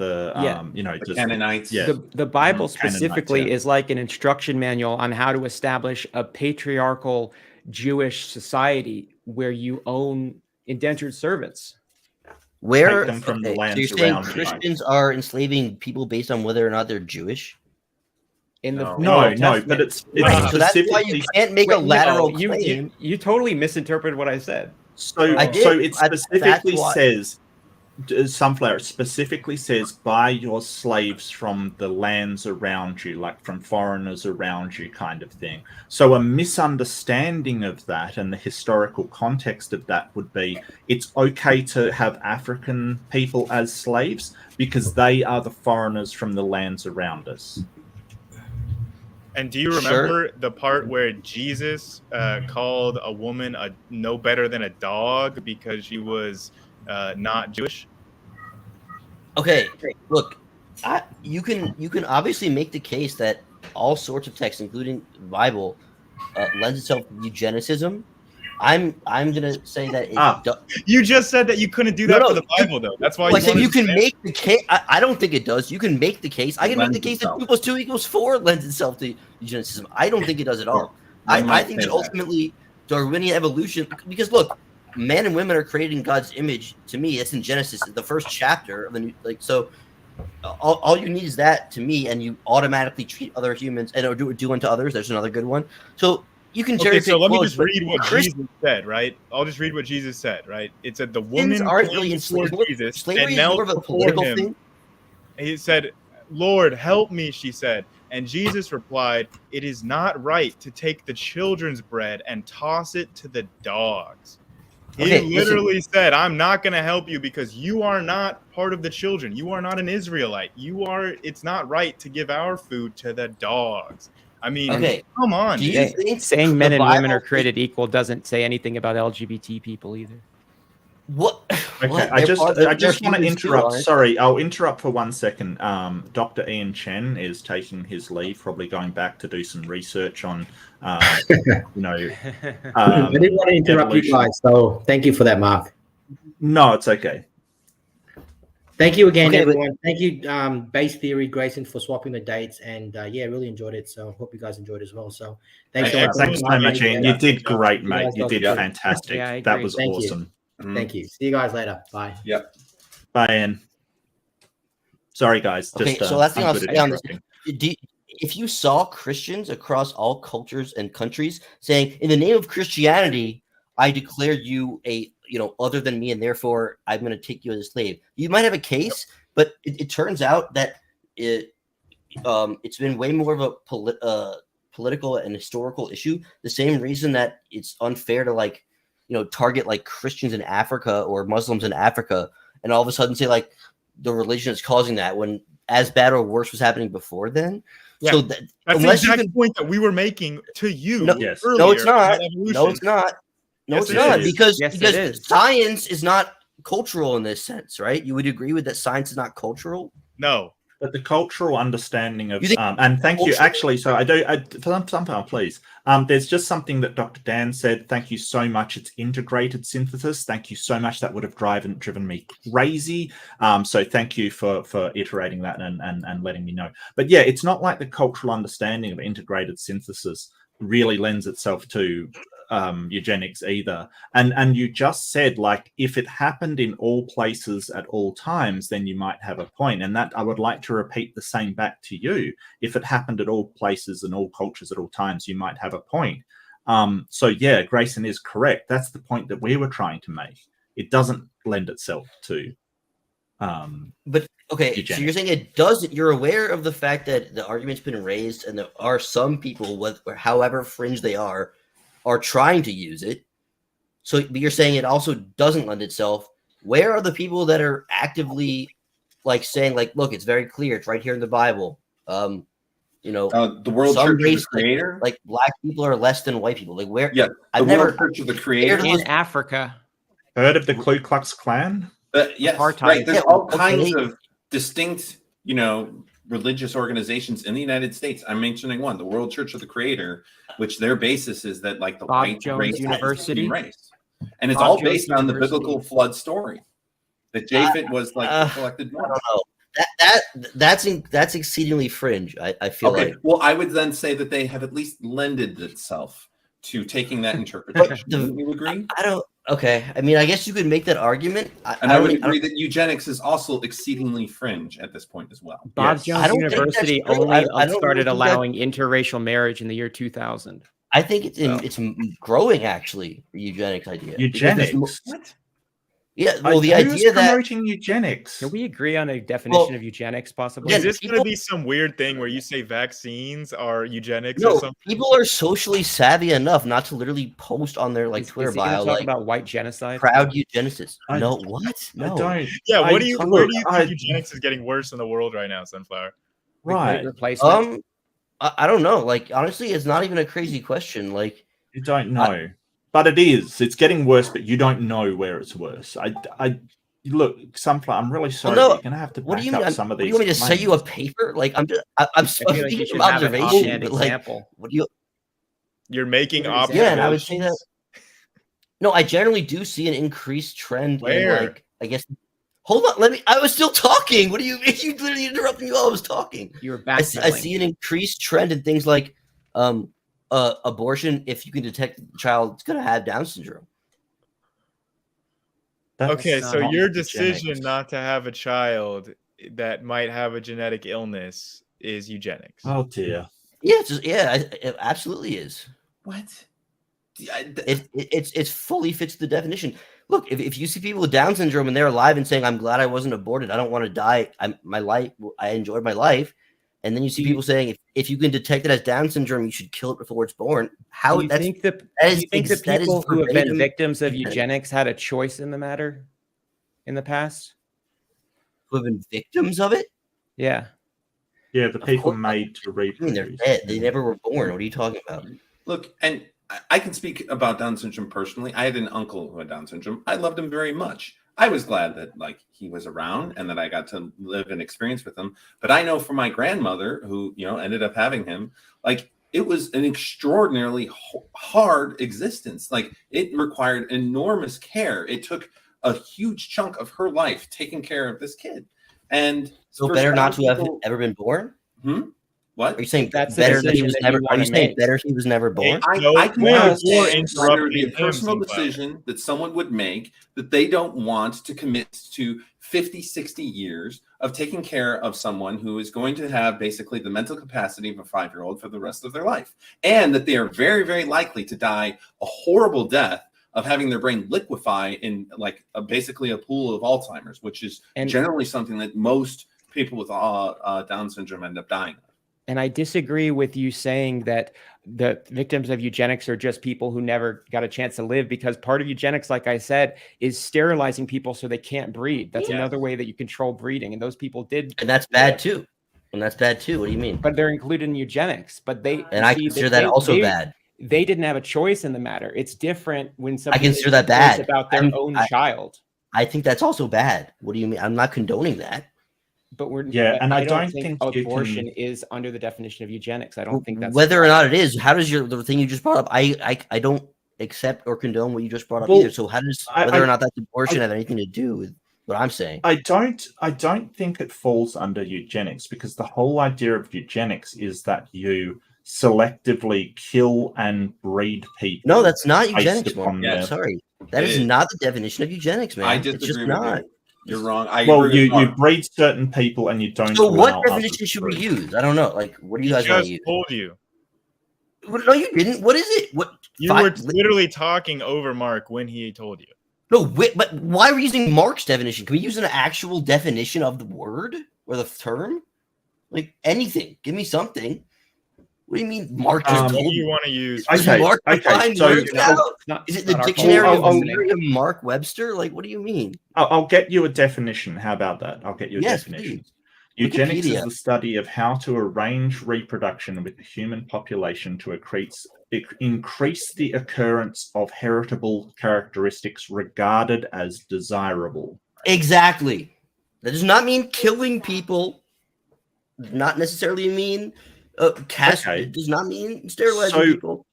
Canaanites. Yeah, the Bible specifically is like an instruction manual on how to establish a patriarchal Jewish society where you own indentured servants. Where them from the lands so you're saying around Christians are enslaving people based on whether or not they're Jewish? No, but it's so that's why you can't make a lateral claim. You totally misinterpreted what I said. So it specifically says, Sunflower specifically says, buy your slaves from the lands around you, like from foreigners around you, kind of thing. So a misunderstanding of that and the historical context of that would be, it's okay to have African people as slaves because they are the foreigners from the lands around us. And do you remember the part where Jesus called a woman no better than a dog because she was not Jewish? Okay, look, you can obviously make the case that all sorts of texts, including the Bible, lends itself to eugenicism. I'm gonna say that you just said that you couldn't do that for the Bible, though. That's why you can make the case. I don't think it does. You can make the case. I can make the case that 2 + 2 = 4 lends itself to eugenicism. I don't think it does at all. I think that ultimately Darwinian evolution, because look, men and women are created in God's image. To me, that's in Genesis, the first chapter of the new. Like, so, all you need is that, to me, and you automatically treat other humans and do unto others. There's another good one. So. You can so let me just read what Jesus said, right? I'll just read what Jesus said, right? It said the woman aren't really enslaved. Jesus Slavery and knelt is more of a before political him. thing. He said, "Lord, help me," she said. And Jesus replied, "It is not right to take the children's bread and toss it to the dogs." He literally said, "I'm not going to help you because you are not part of the children. You are not an Israelite. It's not right to give our food to the dogs." I mean, come on. Do you think saying men and women are created equal doesn't say anything about LGBT people either? What? Okay, I just want to interrupt. Sorry, I'll interrupt for 1 second. Dr. Ian Chen is taking his leave, probably going back to do some research on, I didn't want to interrupt you guys, so thank you for that, Mark. No, it's okay. Thank you again, everyone. Thank you, Base Theory, Grayson, for swapping the dates, and really enjoyed it. So hope you guys enjoyed it as well. So thanks so much. Thanks so much, Ian. You did great, mate. You did fantastic. Yeah, that was awesome. Thank you. See you guys later. Bye. Yep. Bye, Ian. Sorry, guys. So last thing I'll say on this: if you saw Christians across all cultures and countries saying, "In the name of Christianity, I declare you a other than me, and therefore I'm going to take you as a slave," you might have a case. But it turns out that it's been way more of a political and historical issue. The same reason that it's unfair to like, target like Christians in Africa or Muslims in Africa, and all of a sudden say like the religion is causing that when as bad or worse was happening before then. Yeah. So that's the exact point that we were making to you. No, earlier no, it's not. about evolution. No, it's not. No, Yes, it's not. is. Because Yes, it because is. science is not cultural in this sense, right? You would agree with that science is not cultural? No. But the cultural understanding of, You think and thank you, cultural- actually, so for some part, please. There's just something that Dr. Dan said. Thank you so much. It's integrated synthesis. Thank you so much. That would have driven me crazy. So thank you for iterating that and letting me know. But yeah, it's not like the cultural understanding of integrated synthesis really lends itself to eugenics either. And you just said, like, if it happened in all places at all times, then you might have a point. And that I would like to repeat the same back to you. If it happened at all places and all cultures at all times, you might have a point. So yeah, Grayson is correct. That's the point that we were trying to make. It doesn't lend itself to But okay, eugenics. so you're saying it doesn't. You're aware of the fact that the argument's been raised, and there are some people, however fringe they are trying to use it. So, but you're saying it also doesn't lend itself. Where are the people that are actively like saying, like, look, it's very clear, it's right here in the Bible. The World some Church of race, the Creator, like black people are less than white people. Like where? Yeah, I've the never World Church of the Creator In Africa. Heard of the Ku Klux Klan? Yes, Apartheid. right. There's Yeah, all okay. kinds of distinct, religious organizations in the United States. I'm mentioning one, the World Church of the Creator, which their basis is that like the Bob white Jones race University. is the race, and it's Bob all Jones based on the University. biblical flood story. That Japheth was like the collected one. I don't know. That's exceedingly fringe. I feel Okay, like. well, I would then say that they have at least lended itself to taking that interpretation. Wouldn't you agree? I don't. Okay, I mean, I guess you could make that argument. I would agree that eugenics is also exceedingly fringe at this point as well. Bob Yes. Jones University only I don't started think allowing interracial marriage in the year 2000. I think it's growing actually. The eugenics idea. Eugenics? What? Yeah, well, the Who's idea that promoting eugenics? Can we agree on a definition of eugenics, possibly? Yeah, Is this going to people- be some weird thing where you say vaccines are eugenics or no something? people are socially savvy enough not to literally post on their like Twitter is he gonna bio talk like about white genocide? proud eugenicist. I- No, what? No. I don't. Yeah, I- where do you look, think eugenics is getting worse in the world right now, Sunflower? The great Right. replacement. I don't know. Like honestly, it's not even a crazy question. Like You don't know, but it is. It's getting worse, but you don't know where it's worse. I look, Sunflower. I'm really sorry. no, You're gonna have to what back do you mean? up some of What do these. you want me to say you a claims. paper? Like I'm I feel like speaking you should from have an observation. offhand But like, example. what do you? You're making Yeah, observations. Yeah, and I would say that. No, I generally do see an increased trend in Where? like I guess. Hold on, I was still talking. What do you? You literally interrupted me while I was talking. You were I backpedaling. see an increased trend in things like abortion. If you can detect the child, it's going to have Down syndrome. That's Okay, so not your eugenics. decision not to have a child that might have a genetic illness is eugenics. Oh dear. Yeah, it absolutely is. What? It's fully fits the definition. Look, if you see people with Down syndrome and they're alive and saying, "I'm glad I wasn't aborted. I don't want to die. I enjoyed my life," and then you see people saying, "If you can detect it as Down syndrome, you should kill it before it's born." How Do you think the that is people who have been verbatim victims of eugenics. eugenics had a choice in the matter in the past? who have been victims of it? Yeah. Yeah, the people course. made to I mean, they're reproduce. dead. They never were born. What are you talking about? Look, and I can speak about Down syndrome personally. I had an uncle who had Down syndrome. I loved him very much. I was glad that like he was around and that I got to live and experience with him. But I know from my grandmother, who ended up having him, like it was an extraordinarily hard existence. Like it required enormous care. It took a huge chunk of her life taking care of this kid. And So for better some not to have people- ever been born? What? Are you saying That's the better that he decision was that you never? Are you wanna saying make. better he was never born? I can you're understand whether it be a interrupting him, personal Sunflower. decision that someone would make that they don't want to commit to 50, 60 years of taking care of someone who is going to have basically the mental capacity of a 5-year-old for the rest of their life. And that they are very, very likely to die a horrible death of having their brain liquefy in like basically a pool of Alzheimer's, which is generally something that most people with Down syndrome end up dying of. And I disagree with you saying that the victims of eugenics are just people who never got a chance to live, because part of eugenics, like I said, is sterilizing people so they can't breed. That's another way that you control breeding. And those people did. And that's bad too. And that's bad too. What do you mean? But they're included in eugenics. But they I consider that also bad. They didn't have a choice in the matter. It's different when somebody I consider that bad about their own child. I think that's also bad. What do you mean? I'm not condoning that. But we're and I don't think abortion is under the definition of eugenics. I don't think that's whether or not it is. How does the thing you just brought up? I don't accept or condone what you just brought up either. So how does whether or not that's abortion have anything to do with what I'm saying? I don't think it falls under eugenics, because the whole idea of eugenics is that you selectively kill and breed people. No, that's not eugenics, man. Sorry, that is not the definition of eugenics, man. I disagree with you. You're wrong. You breed certain people and you don't. So what definition should we use? I don't know. Like, what do you guys want to use? Told you. No, you didn't. What is it? What you were literally talking over Mark when he told you. No, but why are we using Mark's definition? Can we use an actual definition of the word or the term? Like anything. Give me something. What do you mean, Mark? What do you want to use? Okay. Mark so is it the dictionary of Mark Webster? Like, what do you mean? I'll get you a definition. How about that? I'll get you a definition. Please. Eugenics is the study of how to arrange reproduction with the human population to increase the occurrence of heritable characteristics regarded as desirable. Exactly. That does not mean killing people. Not necessarily mean it does not mean sterilizing people.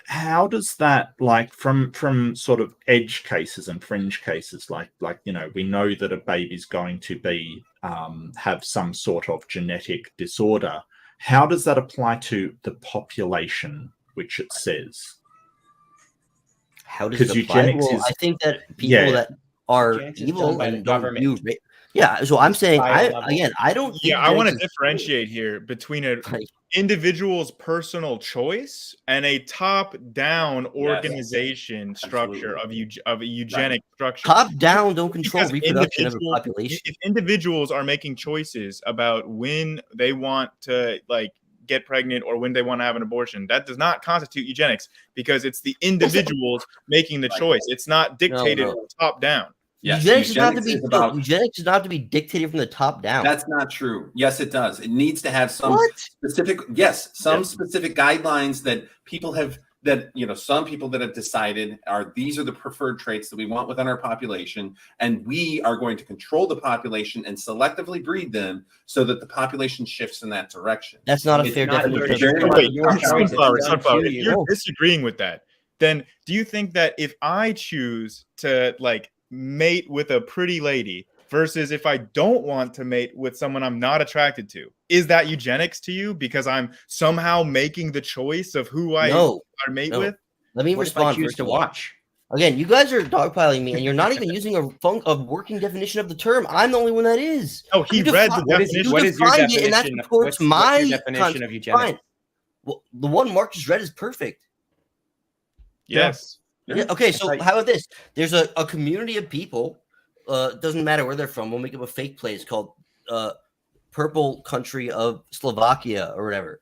How does that, like, from sort of edge cases and fringe cases, like we know that a baby's going to be have some sort of genetic disorder. How does that apply to the population, which it says? How does it apply? Well, I think that people that are evil and don't use it. Yeah, so I'm saying, I don't think I want to differentiate here between an individual's personal choice and a top-down organization structure of a eugenic structure. Top-down don't control reproduction of a population. If individuals are making choices about when they want to get pregnant or when they want to have an abortion, that does not constitute eugenics, because it's the individuals making the choice. It's not dictated top-down. Yes, eugenics does not have to be dictated from the top down. That's not true. Yes, it does. It needs to have some specific guidelines that people have, some people that have decided these are the preferred traits that we want within our population, and we are going to control the population and selectively breed them so that the population shifts in that direction. That's not a fair definition. Sunflower, if you're disagreeing with that, then do you think that if I choose to mate with a pretty lady versus if I don't want to mate with someone I'm not attracted to, is that eugenics to you because I'm somehow making the choice of who I mate with? Let me respond first to watch. Again, you guys are dogpiling me, and you're not even using a working definition of the term. I'm the only one that is. Oh, he read the definition. What is your definition? And that supports my definition of eugenics? Well, the one Mark just read is perfect. Yes. Yeah. Okay, so how about this? There's a community of people. Doesn't matter where they're from. We'll make up a fake place called Purple Country of Slovakia or whatever.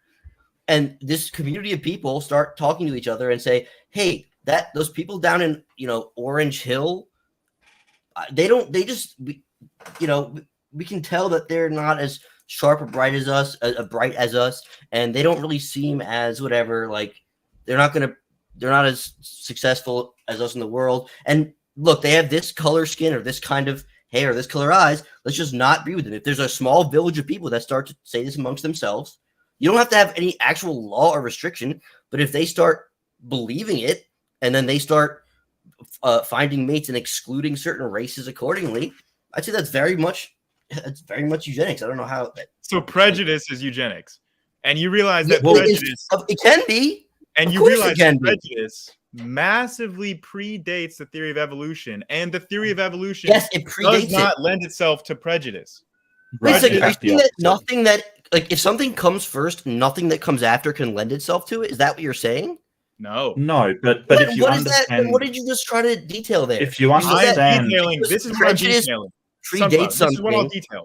And this community of people start talking to each other and say, "Hey, those people down in Orange Hill, we can tell that they're not as sharp or bright as us, and they don't really seem as whatever. Like they're not as successful as us in the world. And look, they have this color skin or this kind of hair, or this color eyes. Let's just not be with them." If there's a small village of people that start to say this amongst themselves, you don't have to have any actual law or restriction. But if they start believing it, and then they start finding mates and excluding certain races accordingly, I'd say that's very much eugenics. I don't know how. So prejudice is eugenics, and you realize that prejudice it can be. And you realize that prejudice massively predates the theory of evolution, and the theory of evolution does not lend itself to prejudice. Wait a second, are you saying that nothing if something comes first, nothing that comes after can lend itself to it? Is that what you're saying? No, but if you what understand, is that? What did you just try to detail there? If you understand, this is what I'm detailing. Predates something.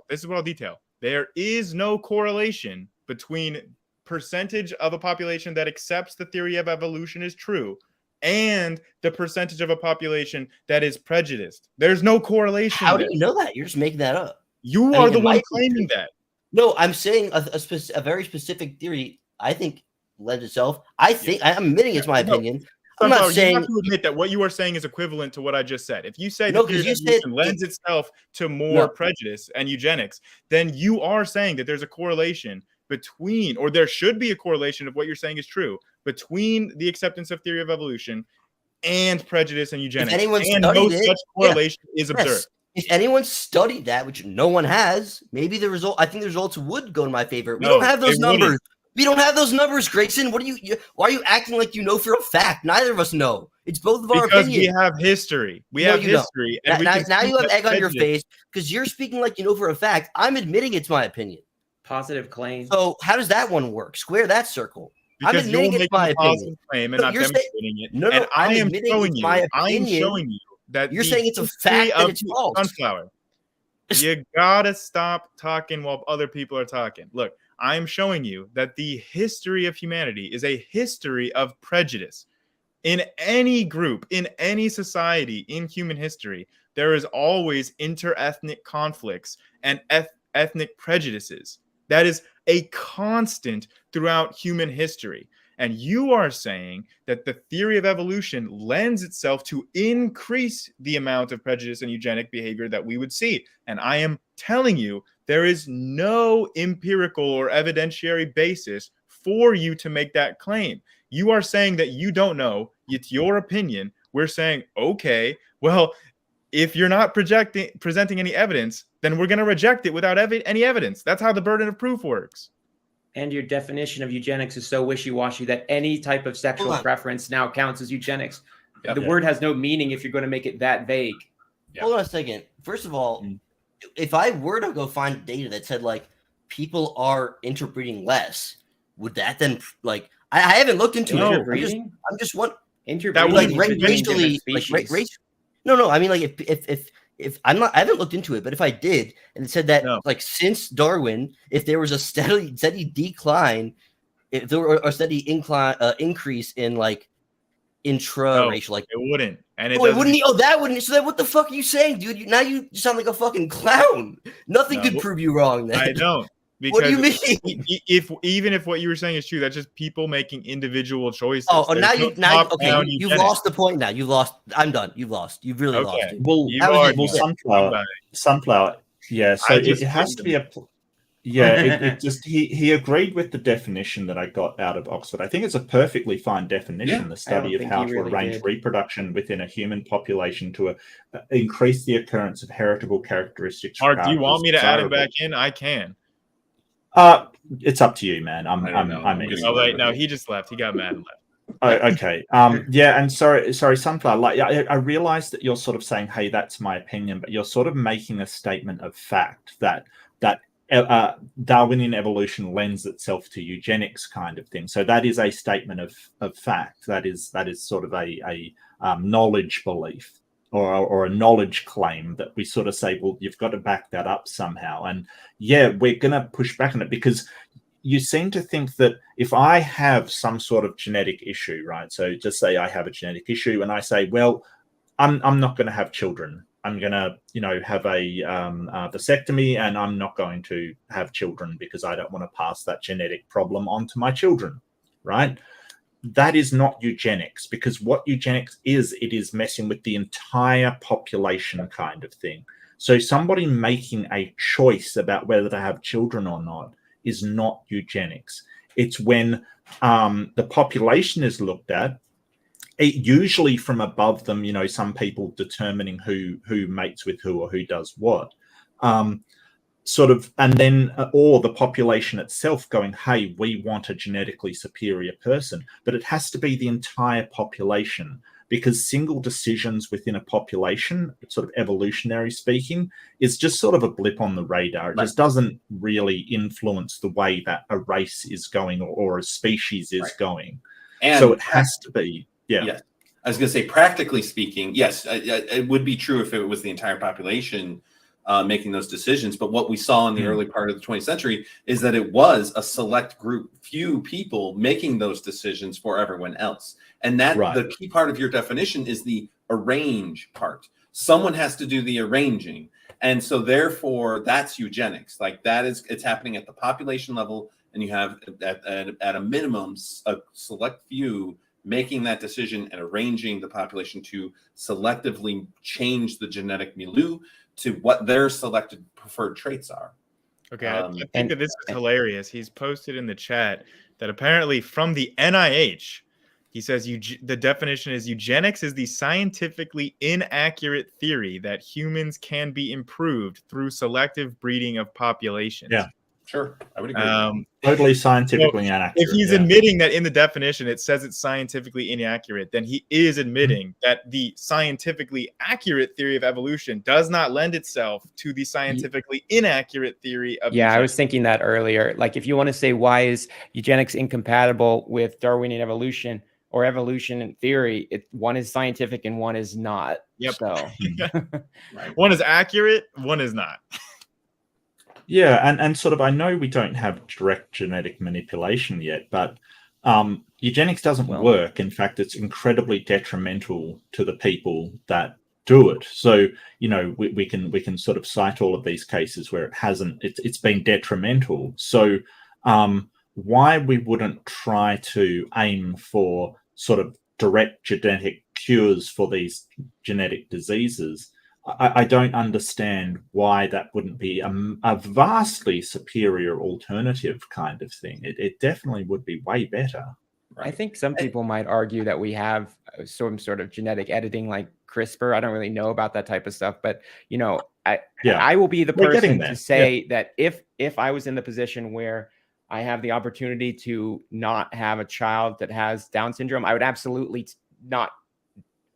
This is what I'll detail. There is no correlation between percentage of a population that accepts the theory of evolution is true and the percentage of a population that is prejudiced. There's no correlation. How do you know that? You're just making that up. You are the one claiming that. No, I'm saying a very specific theory. I think lends itself. I'm admitting it's my opinion. I'm not saying you have to admit that what you are saying is equivalent to what I just said. If you say the theory of evolution lends itself to more prejudice and eugenics, then you are saying that there's a correlation between, or there should be a correlation of what you're saying is true between the acceptance of theory of evolution and prejudice and eugenics. And no such correlation is observed. If anyone studied that, which no one has, maybe I think the results would go in my favor. We don't have those numbers. We don't have those numbers, Grayson. Why are you acting like you know for a fact? Neither of us know. It's both of our opinions. Because we have history. We have history. And now you have egg on your face because you're speaking like you know for a fact. I'm admitting it's my opinion. Positive claim. So how does that one work? Square that circle. Because I'm admitting it's my opinion. Claim and not demonstrating it. No, and I am showing you. I am showing you that you're saying it's a fact that it's false. Sunflower. You gotta stop talking while other people are talking. Look, I'm showing you that the history of humanity is a history of prejudice. In any group, in any society, in human history, there is always interethnic conflicts and ethnic prejudices. That is a constant throughout human history. And you are saying that the theory of evolution lends itself to increase the amount of prejudice and eugenic behavior that we would see. And I am telling you, there is no empirical or evidentiary basis for you to make that claim. You are saying that you don't know. It's your opinion. We're saying, okay, well, if you're not presenting any evidence, then we're going to reject it without any evidence. That's how the burden of proof works. And your definition of eugenics is so wishy-washy that any type of sexual preference now counts as eugenics. Yep. The word has no meaning if you're going to make it that vague. Yep. Hold on a second. First of all, if I were to go find data that said like people are interbreeding less, would that then like I haven't looked into it. I'm just one interbreeding like racially like race. No. I mean like if I'm not, I haven't looked into it, but if I did, and it said that like since Darwin, if there was a steady decline, if there were a steady increase in like intra-racial, like it wouldn't, and it wouldn't. Oh, that wouldn't. So then, what the fuck are you saying, dude? Now you sound like a fucking clown. Nothing could prove you wrong. Then I don't. Because what do you mean? Even if what you were saying is true, that's just people making individual choices. Oh, now you've lost the point. Now you've lost. I'm done. You've lost. You've really lost. Well, sunflower. Yeah. So it has to be a. Yeah. It just he agreed with the definition that I got out of Oxford. I think it's a perfectly fine definition. The study of how to arrange reproduction within a human population to increase the occurrence of heritable characteristics. Mark, do you want me to add him back in? I can. It's up to you, man. I'm oh wait, no, he just left. He got mad and left. Oh, okay. Yeah, and sorry, Sunflower. Like, I realize that you're sort of saying, "Hey, that's my opinion," but you're sort of making a statement of fact that Darwinian evolution lends itself to eugenics, kind of thing. So that is a statement of fact. That is sort of a knowledge belief. Or a knowledge claim that we sort of say, well, you've got to back that up somehow. And yeah, we're going to push back on it because you seem to think that if I have some sort of genetic issue, right? So just say I have a genetic issue and I say, well, I'm not going to have children. I'm going to, have a vasectomy and I'm not going to have children because I don't want to pass that genetic problem on to my children, right? That is not eugenics, because what eugenics is, it is messing with the entire population kind of thing. So somebody making a choice about whether to have children or not is not eugenics. It's when the population is looked at, usually from above them, some people determining who mates with who or who does what. And then or the population itself going, hey, we want a genetically superior person, but it has to be the entire population, because single decisions within a population, sort of evolutionary speaking, is just sort of a blip on the radar. It just doesn't really influence the way that a race is going or a species is going. And so it has to be. Yeah. Yes. I was going to say, practically speaking, yes, it would be true if it was the entire population making those decisions. But what we saw in the early part of the 20th century is that it was a select group, few people making those decisions for everyone else. And that the key part of your definition is the arrange part. Someone has to do the arranging. And so therefore that's eugenics. Like that is, it's happening at the population level, and you have at a minimum a select few making that decision and arranging the population to selectively change the genetic milieu to what their selected preferred traits are. Okay, I think that this is hilarious. He's posted in the chat that apparently from the NIH, he says the definition is eugenics is the scientifically inaccurate theory that humans can be improved through selective breeding of populations. Yeah. Sure, I would agree. Totally scientifically inaccurate. If he's admitting that in the definition it says it's scientifically inaccurate, then he is admitting that the scientifically accurate theory of evolution does not lend itself to the scientifically inaccurate theory of eugenics. I was eugenics. thinking that earlier. Like, if you want to say why is eugenics incompatible with Darwinian evolution or evolution in theory, one is scientific and one is not. Yep. So one is accurate, one is not. Yeah, and sort of, I know we don't have direct genetic manipulation yet, but eugenics doesn't work. In fact, it's incredibly detrimental to the people that do it. So, you know, we can sort of cite all of these cases where it's been detrimental. So why we wouldn't try to aim for sort of direct genetic cures for these genetic diseases, I don't understand why that wouldn't be a vastly superior alternative kind of thing. It definitely would be way better. Right? I think some people might argue that we have some sort of genetic editing like CRISPR. I don't really know about that type of stuff, but you know, I will be the person to say that if I was in the position where I have the opportunity to not have a child that has Down syndrome, I would absolutely not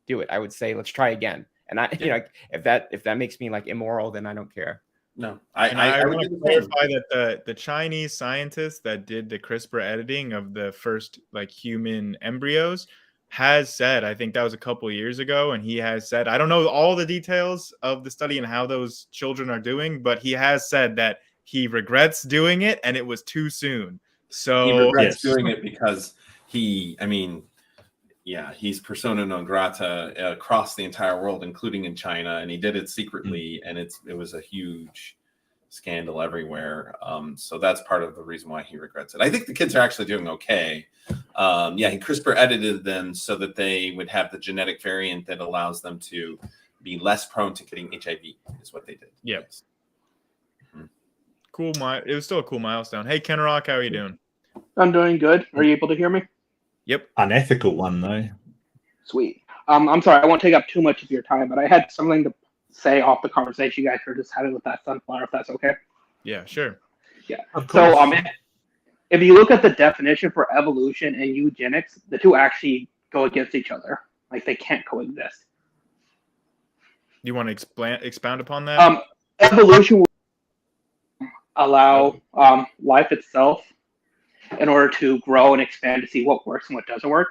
do it. I would say, let's try again. And you know, if that makes me like immoral, then I don't care. No, I want to clarify that the Chinese scientist that did the CRISPR editing of the first like human embryos has said, I think that was a couple of years ago, and he has said, I don't know all the details of the study and how those children are doing, but he has said that he regrets doing it and it was too soon. So he regrets doing it because he's persona non grata across the entire world, including in China, and he did it secretly, and it was a huge scandal everywhere. So that's part of the reason why he regrets it. I think the kids are actually doing okay. He CRISPR edited them so that they would have the genetic variant that allows them to be less prone to getting HIV, is what they did. Yes. Cool. It was still a cool milestone. Hey, Ken Rock, how are you doing? I'm doing good. Are you able to hear me? Yep. Unethical one, though. Sweet. I'm sorry, I won't take up too much of your time, but I had something to say off the conversation you guys were just having with that sunflower, if that's okay. Yeah, sure. Yeah. So if you look at the definition for evolution and eugenics, the two actually go against each other. Like, they can't coexist. You want to expound upon that? Evolution will allow life itself in order to grow and expand to see what works and what doesn't work.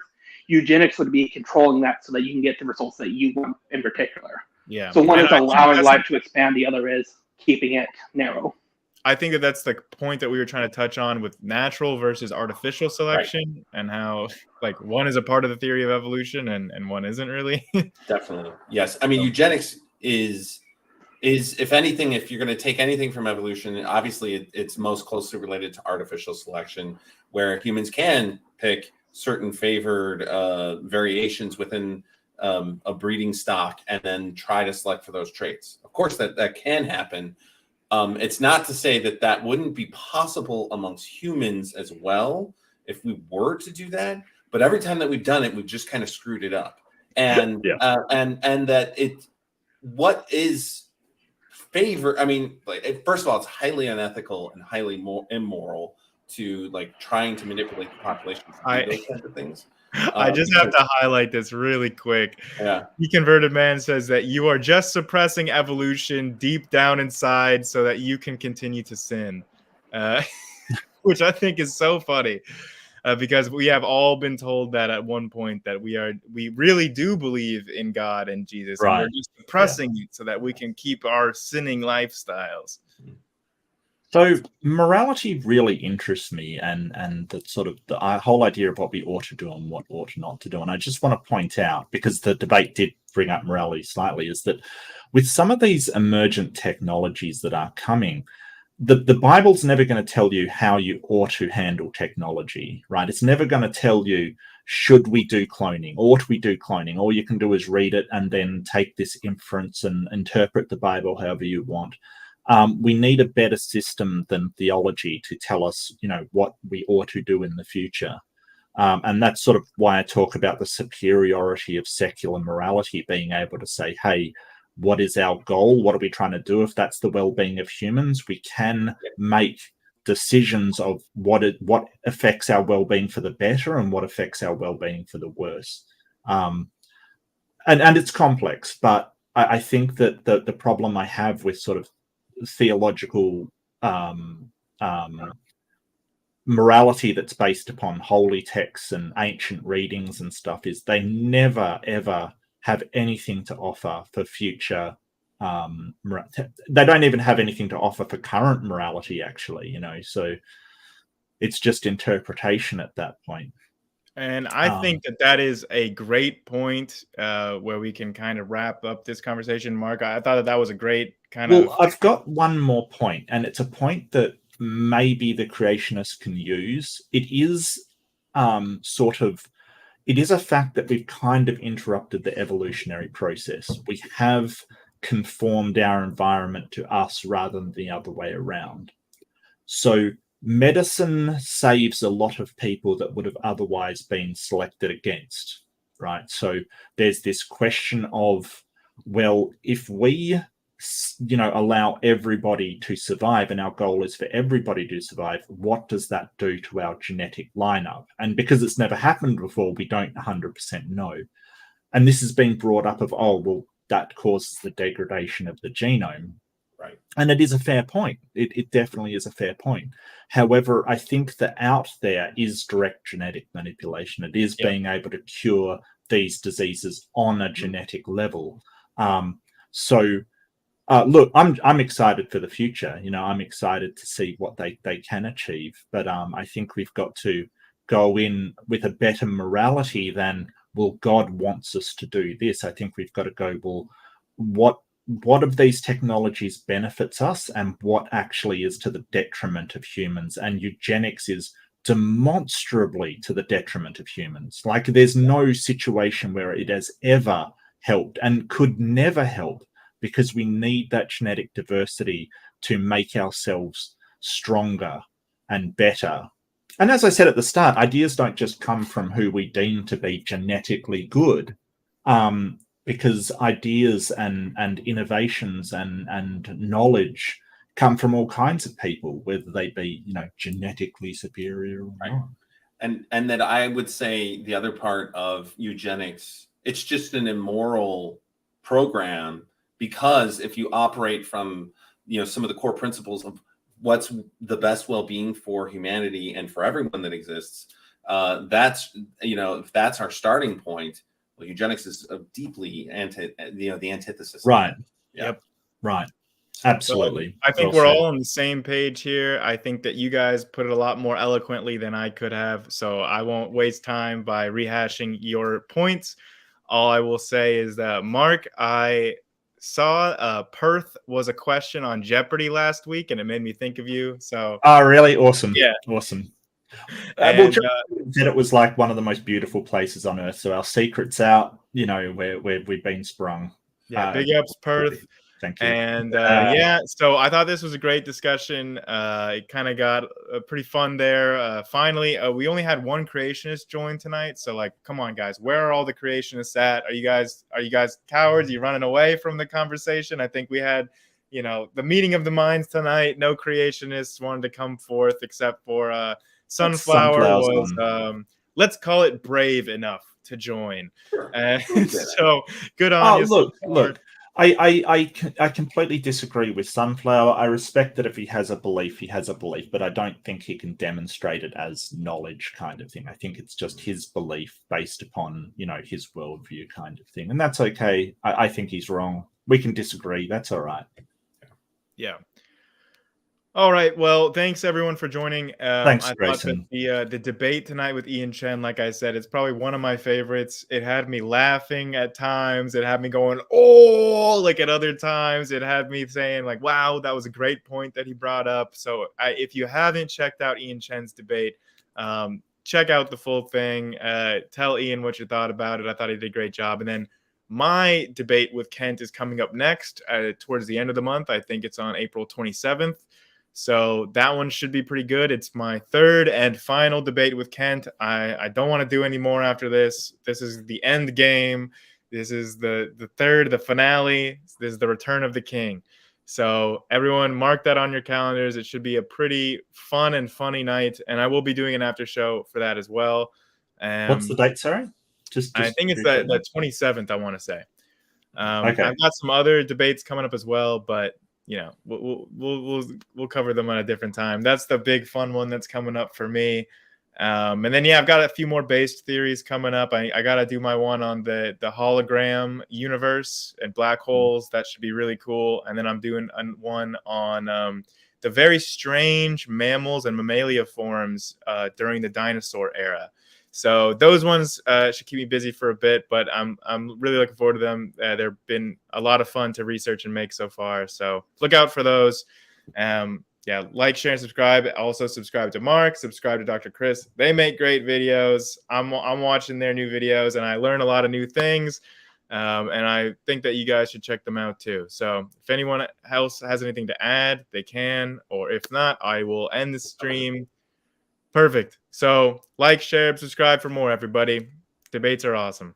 Eugenics would be controlling that so that you can get the results that you want in particular. Yeah. So one is allowing life to expand, the other is keeping it narrow. I think that's the point that we were trying to touch on with natural versus artificial selection, and how like one is a part of the theory of evolution and one isn't really. Definitely. Yes. I mean, eugenics is if anything, if you're going to take anything from evolution, obviously it's most closely related to artificial selection, where humans can pick certain favored variations within a breeding stock and then try to select for those traits. Of course, that can happen. It's not to say that wouldn't be possible amongst humans as well if we were to do that. But every time that we've done it, we've just kind of screwed it up. And and that what is favor? I mean, first of all, it's highly unethical and highly immoral to like trying to manipulate the population to do those kinds of things. I just have to highlight this really quick. Yeah. The Converted Man says that you are just suppressing evolution deep down inside so that you can continue to sin, which I think is so funny. because we have all been told that at one point that we really do believe in God and Jesus, and we're just suppressing it so that we can keep our sinning lifestyles. So morality really interests me, and the sort of the whole idea of what we ought to do and what ought not to do. And I just want to point out, because the debate did bring up morality slightly, is that with some of these emergent technologies that are coming, the Bible's never going to tell you how you ought to handle technology, right? It's never going to tell you, should we do cloning? Ought we do cloning? All you can do is read it and then take this inference and interpret the Bible however you want. We need a better system than theology to tell us, what we ought to do in the future. And that's sort of why I talk about the superiority of secular morality, being able to say, hey, what is our goal? What are we trying to do? If that's the well-being of humans, we can make decisions of what affects our well-being for the better and what affects our well-being for the worse. And it's complex, but I think that the problem I have with sort of theological morality that's based upon holy texts and ancient readings and stuff is they never ever have anything to offer for future they don't even have anything to offer for current morality, actually, so it's just interpretation at that point. And I think that is a great point where we can kind of wrap up this conversation. Mark, I thought that was a great I've got one more point, and it's a point that maybe the creationists can use. It is it is a fact that we've kind of interrupted the evolutionary process. We have conformed our environment to us rather than the other way around. So medicine saves a lot of people that would have otherwise been selected against, right? So there's this question of, well, if we allow everybody to survive, and our goal is for everybody to survive, what does that do to our genetic lineup? And because it's never happened before, we don't 100% know. And this has been brought up of, that causes the degradation of the genome. Right. And it is a fair point. It definitely is a fair point. However, I think that out there is direct genetic manipulation. It is being able to cure these diseases on a genetic level. Look, I'm excited for the future. I'm excited to see what they can achieve. But I think we've got to go in with a better morality than, well, God wants us to do this. I think we've got to go, well, what of these technologies benefits us and what actually is to the detriment of humans? And eugenics is demonstrably to the detriment of humans. Like, there's no situation where it has ever helped and could never help, because we need that genetic diversity to make ourselves stronger and better. And as I said at the start, ideas don't just come from who we deem to be genetically good, because ideas and innovations and knowledge come from all kinds of people, whether they be, genetically superior or not. And that I would say the other part of eugenics, it's just an immoral program, because if you operate from, some of the core principles of what's the best well-being for humanity and for everyone that exists, that's, if that's our starting point, well, eugenics is a deeply the antithesis. Right. Yep. Right. Absolutely. So I think we're all on the same page here. I think that you guys put it a lot more eloquently than I could have, so I won't waste time by rehashing your points. All I will say is that, Mark, I saw Perth was a question on Jeopardy last week, and it made me think of you. So, really? Awesome. Yeah. Awesome. And, said it was like one of the most beautiful places on earth. So our secret's out, where we've been sprung. Yeah, big ups, Perth. Thank you. And so I thought this was a great discussion. It kind of got pretty fun there. Finally, we only had one creationist join tonight. So, come on, guys, where are all the creationists at? Are you guys cowards? Are you running away from the conversation? I think we had, the meeting of the minds tonight. No creationists wanted to come forth except for Sunflower was, let's call it, brave enough to join. Sure. And so good on you. Look. I completely disagree with Sunflower. I respect that if he has a belief, he has a belief, but I don't think he can demonstrate it as knowledge kind of thing. I think it's just his belief based upon, his worldview kind of thing. And that's okay. I think he's wrong. We can disagree. That's all right. Yeah. All right. Well, thanks everyone for joining. Thanks, I Grayson. thought that the debate tonight with Ian Chen, like I said, it's probably one of my favorites. It had me laughing at times. It had me going, oh, like at other times. It had me saying, like, wow, that was a great point that he brought up. So if you haven't checked out Ian Chen's debate, check out the full thing. Tell Ian what you thought about it. I thought he did a great job. And then my debate with Kent is coming up next towards the end of the month. I think it's on April 27th. So that one should be pretty good. It's my third and final debate with Kent. I don't want to do any more after this. This is the end game. This is the third, the finale. This is the return of the king. So everyone mark that on your calendars. It should be a pretty fun and funny night. And I will be doing an after show for that as well. What's the date, sorry? I think it's the 27th, I want to say. Okay. I've got some other debates coming up as well, but we'll cover them at a different time. That's the big fun one that's coming up for me. And then I've got a few more based theories coming up. I got to do my one on the hologram universe and black holes. That should be really cool. And then I'm doing one on the very strange mammals and mammalia forms during the dinosaur era. So those ones should keep me busy for a bit, but I'm really looking forward to them. They've been a lot of fun to research and make so far. So look out for those. Like, share, and subscribe. Also subscribe to Mark, subscribe to Dr. Chris. They make great videos. I'm watching their new videos and I learn a lot of new things. And I think that you guys should check them out too. So if anyone else has anything to add, they can, or if not, I will end the stream. Perfect. So like, share, subscribe for more, everybody. Debates are awesome.